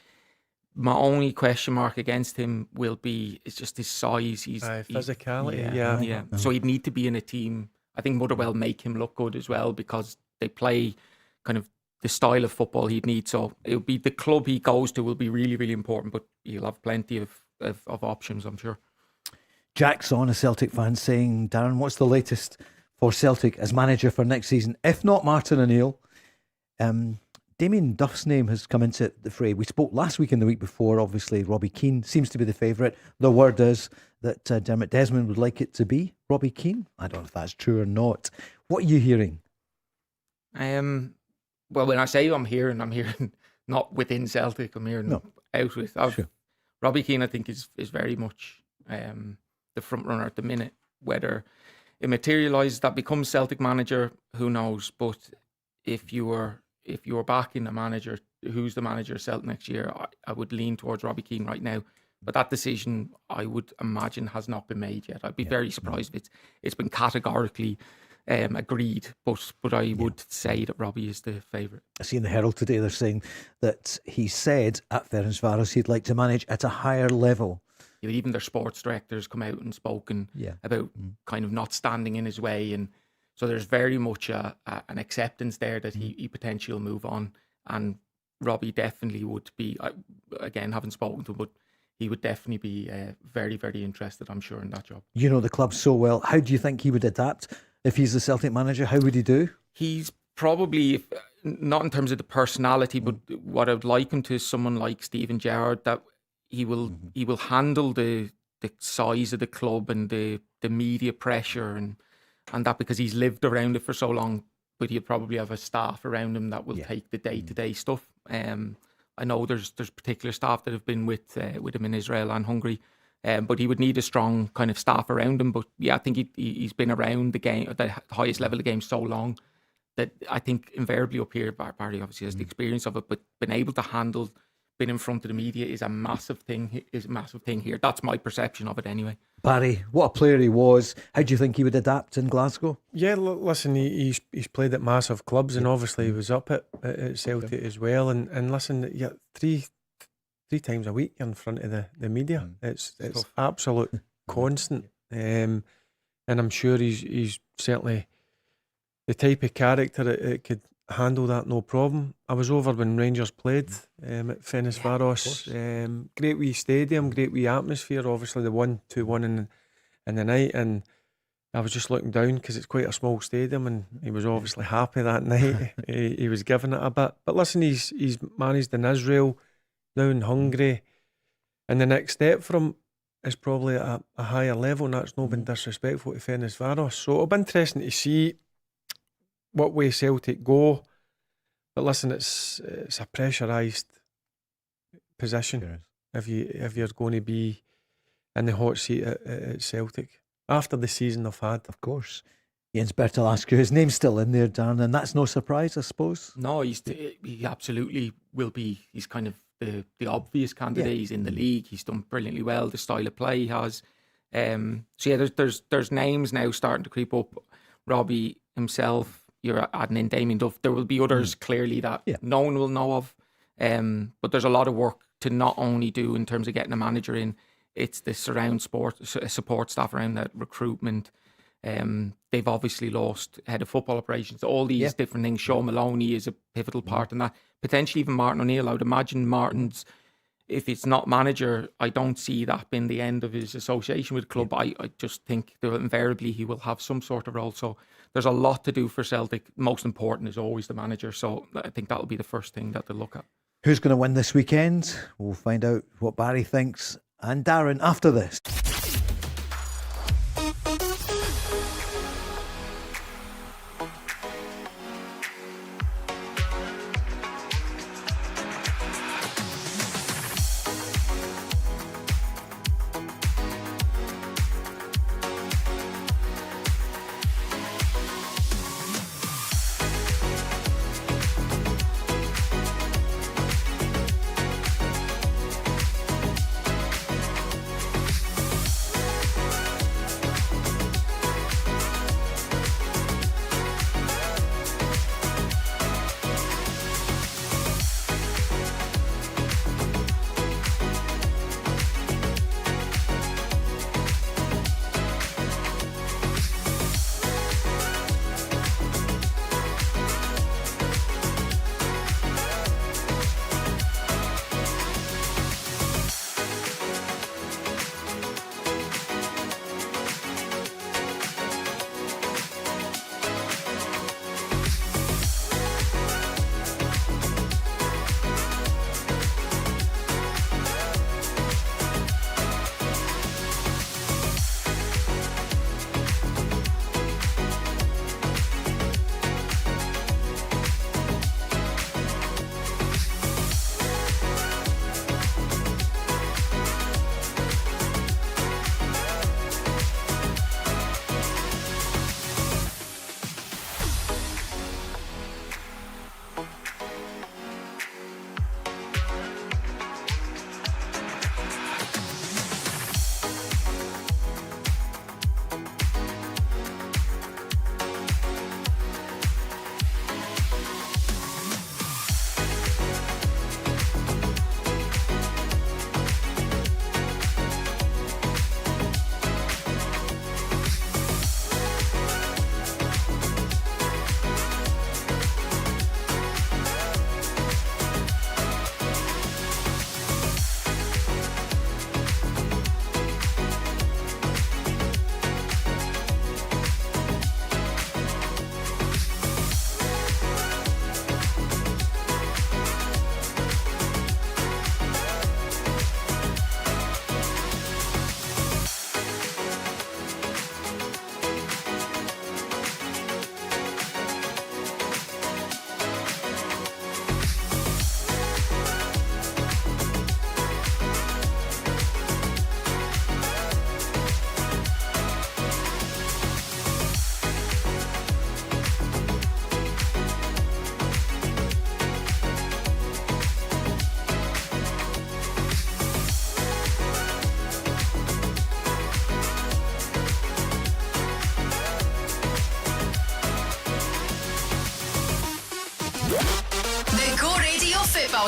My only question mark against him is just his size. He's physicality. Yeah. So he'd need to be in a team. I think Motherwell make him look good as well because they play kind of the style of football he'd need. So it'll be the club he goes to will be really, really important, but he'll have plenty of options, I'm sure. Jack's on, a Celtic fan, saying, Darren, what's the latest for Celtic as manager for next season? If not Martin O'Neill, Damien Duff's name has come into the fray. We spoke last week and the week before. Obviously, Robbie Keane seems to be the favourite. The word is that Dermot Desmond would like it to be Robbie Keane. I don't know if that's true or not. What are you hearing? Well, when I say I'm hearing not within Celtic. I'm hearing out with. Sure. Robbie Keane, I think, is very much the front runner at the minute. Whether it materialises that becomes Celtic manager, who knows? But if you were backing a manager, who's the manager of Celtic next year, I would lean towards Robbie Keane right now. But that decision, I would imagine, has not been made yet. I'd be very surprised if it's been categorically agreed. But I would say that Robbie is the favourite. I see in the Herald today they're saying that he said at Ferencváros he'd like to manage at a higher level. Even their sports directors come out and spoken about kind of not standing in his way, and so there's very much an acceptance there that he potentially will move on, and Robbie definitely would be, again, haven't spoken to him, but he would definitely be very, very interested, I'm sure, in that job. You know the club so well. How do you think he would adapt if he's the Celtic manager? How would he do? He's probably, not in terms of the personality, but what I would liken to someone like Steven Gerrard, that he will handle the size of the club and the media pressure and that, because he's lived around it for so long. But he'll probably have a staff around him that will take the day-to-day stuff. I know there's particular staff that have been with him in Israel and Hungary, but he would need a strong kind of staff around him. But yeah, I think he's been around the game, the highest level of the game, so long that I think invariably up here, Barry obviously has the experience of it, but been able to handle being in front of the media is a massive thing. Here. That's my perception of it anyway. Barry, what a player he was. How do you think he would adapt in Glasgow? Yeah, listen, he's played at massive clubs, and obviously he was up at Celtic as well. And listen, three times a week you're in front of the media. It's absolute constant. And I'm sure he's certainly the type of character that could handle that no problem. I was over when Rangers played at Ferencváros. Great wee stadium, great wee atmosphere. Obviously the 1-2-1 in the night, and I was just looking down because it's quite a small stadium, and he was obviously happy that night. he was giving it a bit. But listen, he's managed in Israel, now in Hungary, and the next step for him is probably at a higher level, and that's not been disrespectful to Ferencváros. So it'll be interesting to see what way Celtic go. But listen, it's a pressurised position if you're going to be in the hot seat at Celtic after the season they've had. Of course. Jens Bertalascu, his name's still in there, Darren, and that's no surprise, I suppose. No, he absolutely will be. He's kind of the obvious candidate. He's in the league. He's done brilliantly well. The style of play he has. So yeah, there's names now starting to creep up. Robbie himself. You're adding in Damien Duff. There will be others clearly that no one will know of. But there's a lot of work to not only do in terms of getting a manager in, it's the support staff around that, recruitment. They've obviously lost head of football operations, all these different things. Sean Maloney is a pivotal part in that. Potentially even Martin O'Neill. I would imagine Martin's, if it's not manager, I don't see that being the end of his association with the club. I just think that invariably he will have some sort of role. So there's a lot to do for Celtic. Most important is always the manager. So I think that'll be the first thing that they'll look at. Who's going to win this weekend? We'll find out what Barry thinks and Darren after this.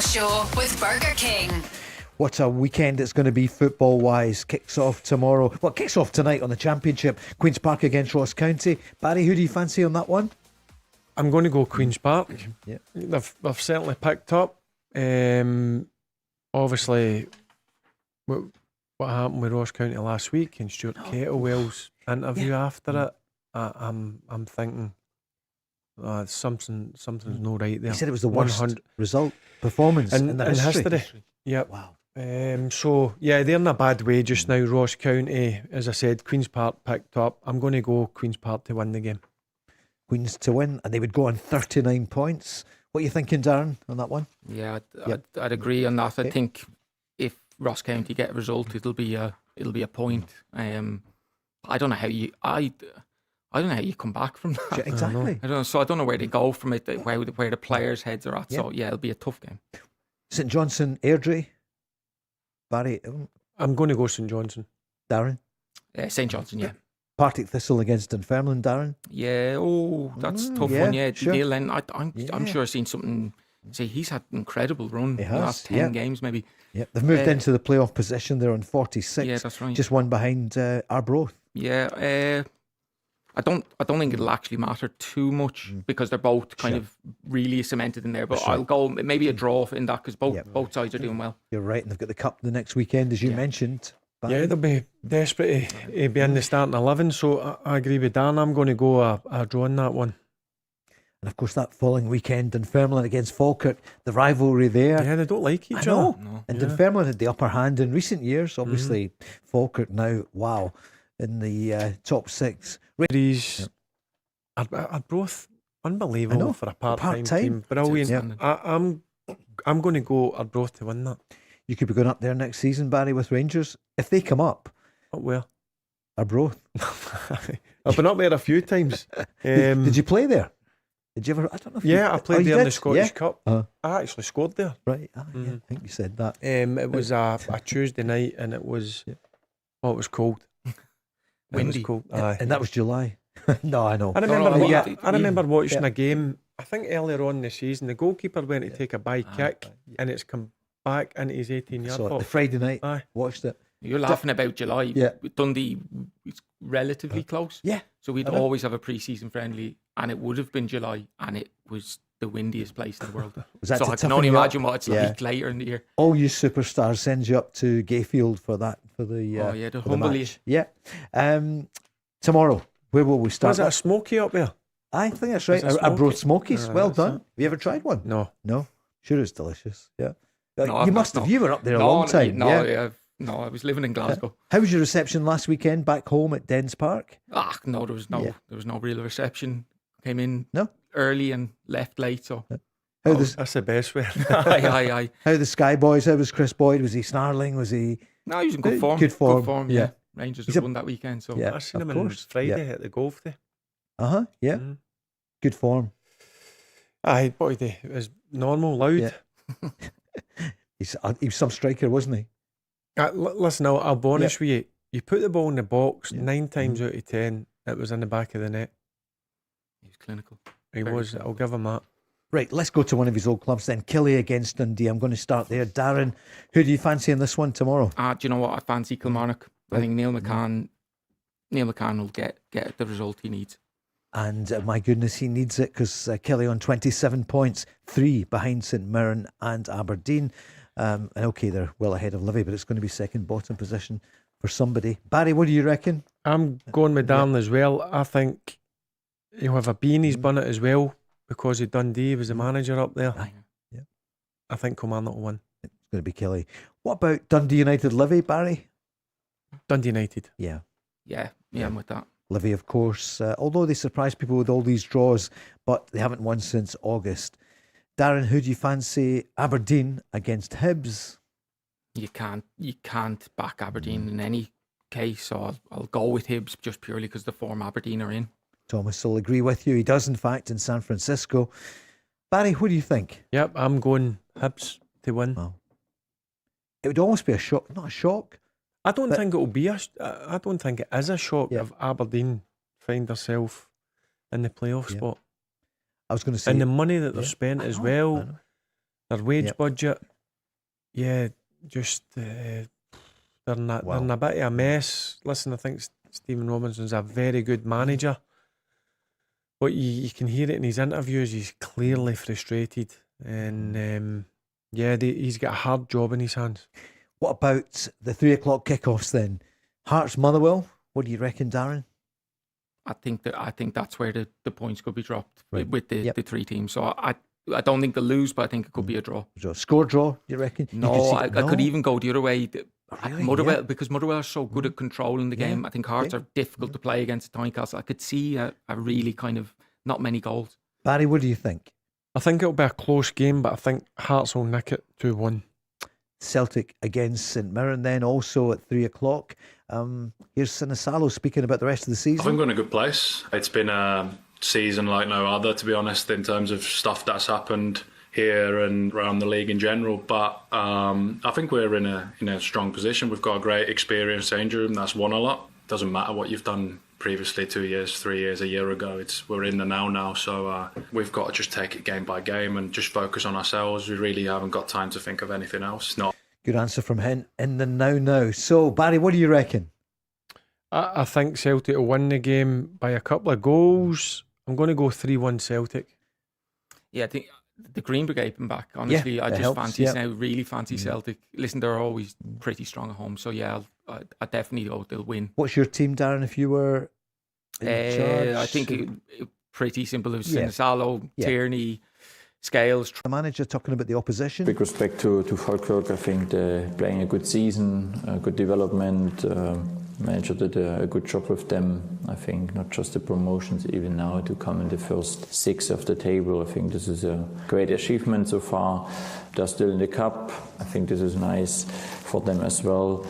Football Show with Burger King. What a weekend it's going to be football-wise. Kicks off tomorrow. Well, kicks off tonight on the Championship. Queen's Park against Ross County. Barry, who do you fancy on that one? I'm going to go Queen's Park. Yeah. They've certainly picked up. Obviously, what happened with Ross County last week and Stuart Kettlewell's interview after it, I'm thinking something's not right there. He said it was the worst performance in the history. Yep. Wow. So yeah, they're in a bad way just now. Ross County, as I said, Queen's Park picked up. I'm going to go Queen's Park to win the game. Queen's to win, and they would go on 39 points. What are you thinking, Darren, on that one? Yeah, I'd agree on that. I think if Ross County get a result, it'll be a point. I don't know how you come back from that. Exactly. I don't know. So I don't know where they go from it, where the players' heads are at. Yeah. So yeah, it'll be a tough game. St Johnstone, Airdrie. Barry, I'm going to go St Johnstone. Darren. St Johnstone, yeah. Partick Thistle against Dunfermline, Darren. Yeah. Oh, that's a tough yeah, one. Yeah, sure. Neil Lennon, I'm sure I've seen something. See, he's had an incredible run He the has, last 10 games, maybe. Yeah, they've moved into the playoff position. They're on 46. Yeah, that's right. Just one behind Arbroath. Yeah. I don't think it'll actually matter too much because they're both kind of really cemented in there. But I'll go maybe a draw in that because both sides are doing well. You're right, and they've got the cup the next weekend, as you mentioned. Yeah, they'll be desperate to be in the starting 11. So I agree with Dan. I'm going to go a draw in that one. And of course, that following weekend, Dunfermline against Falkirk, the rivalry there. Yeah, they don't like each other. No. And Dunfermline had the upper hand in recent years. Obviously, Falkirk now, wow, in the top six. Arbroath, unbelievable for a part-time team. Brilliant. Yeah. I'm going to go Arbroath to win that. You could be going up there next season, Barry, with Rangers. If they come up. Up where? Arbroath. I've been up there a few times. Did you play there? Did you ever? I don't know if I played there in the Scottish Cup. I actually scored there. Right. I think you said that. It was a Tuesday night and it was, it was cold. Windy. It was cold. And that was July. No, I know. I remember watching a game, I think earlier on in the season, the goalkeeper went to take a by kick and it's come back into his 18-yard box. The Friday night, watched it. You're laughing about July. Yeah. Dundee is relatively close. Yeah. So we'd always have a pre-season friendly and it would have been July and it was the windiest place in the world. So I can only imagine what it's like later in the year. All you superstars send you up to Gayfield for the the humble match. Yeah. Tomorrow, where will we start? Was it a smoky up there? I think that's right. A Broad Smokies. Well done. Have you ever tried one? No. Sure, it's delicious. Yeah. No, you must have. You were up there a long time. No, I was living in Glasgow. How was your reception last weekend back home at Dens Park? No, there was no real reception. Came in No? early and left late. So That's the best way. aye. How the Sky Boys? How was Chris Boyd? Was he snarling? Was he? No, he was in good form. Good form. Yeah. Rangers have won that weekend. So Yeah. I seen him of on course. Friday at the golf day. Yeah. Good form. Aye, boy, it was normal, loud. Yeah. He was some striker, wasn't he? Listen, I'll be honest with you. You put the ball in the box, 9 times out of 10, it was in the back of the net. He was clinical. He was. I'll give him that. Right, let's go to one of his old clubs then. Killie against Dundee. I'm going to start there. Darren, who do you fancy in this one tomorrow? Do you know what? I fancy Kilmarnock. I think Neil McCann will get the result he needs. And my goodness, he needs it because Killie on 27 points, 3 behind St Mirren and Aberdeen. And okay, they're well ahead of Livy, but it's going to be second bottom position for somebody. Barry, what do you reckon? I'm going with Darren as well. I think he'll have a B in his bonnet as well because of Dundee. He was the manager up there. Aye. Yeah. I think Kilmarnock will win. It's going to be Killie. What about Dundee United Livy, Barry? Dundee United. Yeah, I'm with that. Livy, of course, although they surprise people with all these draws, but they haven't won since August. Darren, who do you fancy? Aberdeen against Hibs? You can't back Aberdeen in any case, so I'll go with Hibs just purely because the form Aberdeen are in. Thomas will agree with you. He does, in fact, in San Francisco. Barry, what do you think? Yep, I'm going Hibs to win. Well, it would almost be a shock, not a shock. I don't think it will be I don't think it is a shock if Aberdeen find themselves in the playoff spot. I was going to say, and the money that they've spent as well. Their wage budget, just they're in a bit of a mess. Listen, I think Stephen Robinson's a very good manager, but you can hear it in his interviews. He's clearly frustrated, and he's got a hard job in his hands. What about the 3 o'clock kickoffs then? Hearts Motherwell. What do you reckon, Darren? I think that's where the points could be dropped with the three teams. So I don't think they'll lose, but I think it could be a draw. Score draw, you reckon? No, I could even go the other way. Really? Motherwell, because Motherwell are so good at controlling the game. I think Hearts are difficult to play against Tynecastle. I could see a really kind of not many goals. Barry, what do you think? I think it'll be a close game, but I think Hearts will nick it 2-1. Celtic against St Mirren then also at 3 o'clock. Here's Sinisalo speaking about the rest of the season. I think we're in a good place. It's been a season like no other, to be honest, in terms of stuff that's happened here and around the league in general. But I think we're in a strong position. We've got a great experienced changing room that's won a lot. Doesn't matter what you've done previously, 2 years, 3 years, a year ago. We're in the now. So we've got to just take it game by game and just focus on ourselves. We really haven't got time to think of anything else. Good answer from him in the now. So Barry, what do you reckon? I think Celtic will win the game by a couple of goals. I'm going to go 3-1 Celtic. Yeah, I think the Green Brigade been back. Honestly, I just fancy now. Really fancy Celtic. Listen, they're always pretty strong at home. So yeah, I definitely hope they'll win. What's your team, Darren? If you were in charge, I think it pretty simple. It was Sinisalo, Tierney, Scales. The manager talking about the opposition. Big respect to Falkirk. I think they're playing a good season, a good development. Manager did a good job with them. I think not just the promotions, even now to come in the first 6 of the table. I think this is a great achievement so far. They're still in the cup. I think this is nice for them as well.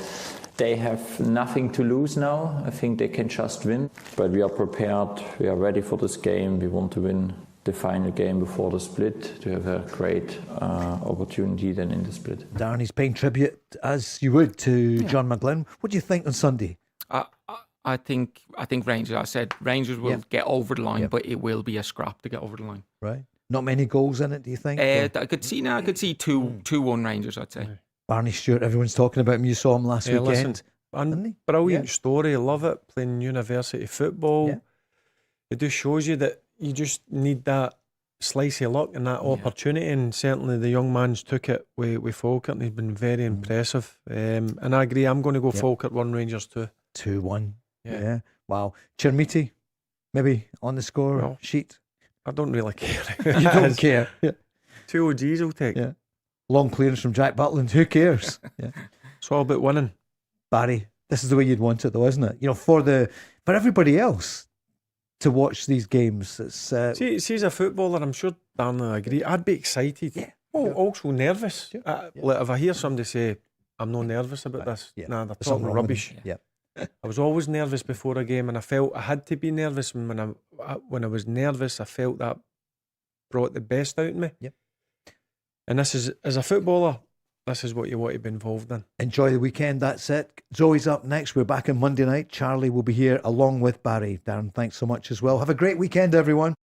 They have nothing to lose now. I think they can just win. But we are prepared. We are ready for this game. We want to win the final game before the split to have a great opportunity then in the split. Darren, he's paying tribute as you would to John McGlynn. What do you think on Sunday? I think Rangers. I said Rangers will get over the line, but it will be a scrap to get over the line. Right. Not many goals in it, do you think? I could see 2-1 Rangers. I'd say. Barney Stewart. Everyone's talking about him. You saw him last weekend. Listen, brilliant story. Love it. Playing university football. Yeah. It just shows you that you just need that slice of luck and that opportunity, and certainly the young man's took it with Falkirk and he's been very impressive. And I agree, I'm going to go Falkirk 1, Rangers 2. 2-1. Yeah. Wow. Chermiti, maybe on the score sheet? I don't really care. You don't care? Yeah. 2 OGs will take. Yeah. Long clearance from Jack Butland. Who cares? Yeah. It's all about winning. Barry, this is the way you'd want it though, isn't it? You know, for everybody else to watch these games. It's see, as a footballer, I'm sure Darren will agree, I'd be excited. Yeah. Also nervous. Like if I hear somebody say, I'm not nervous about this, nah, they're talking rubbish. Yeah. I was always nervous before a game, and I felt I had to be nervous. And when I was nervous, I felt that brought the best out in me. Yep. And this is, as a footballer, this is what you want to be involved in. Enjoy the weekend, that's it. Zoe's up next. We're back on Monday night. Charlie will be here along with Barry. Darren, thanks so much as well. Have a great weekend, everyone.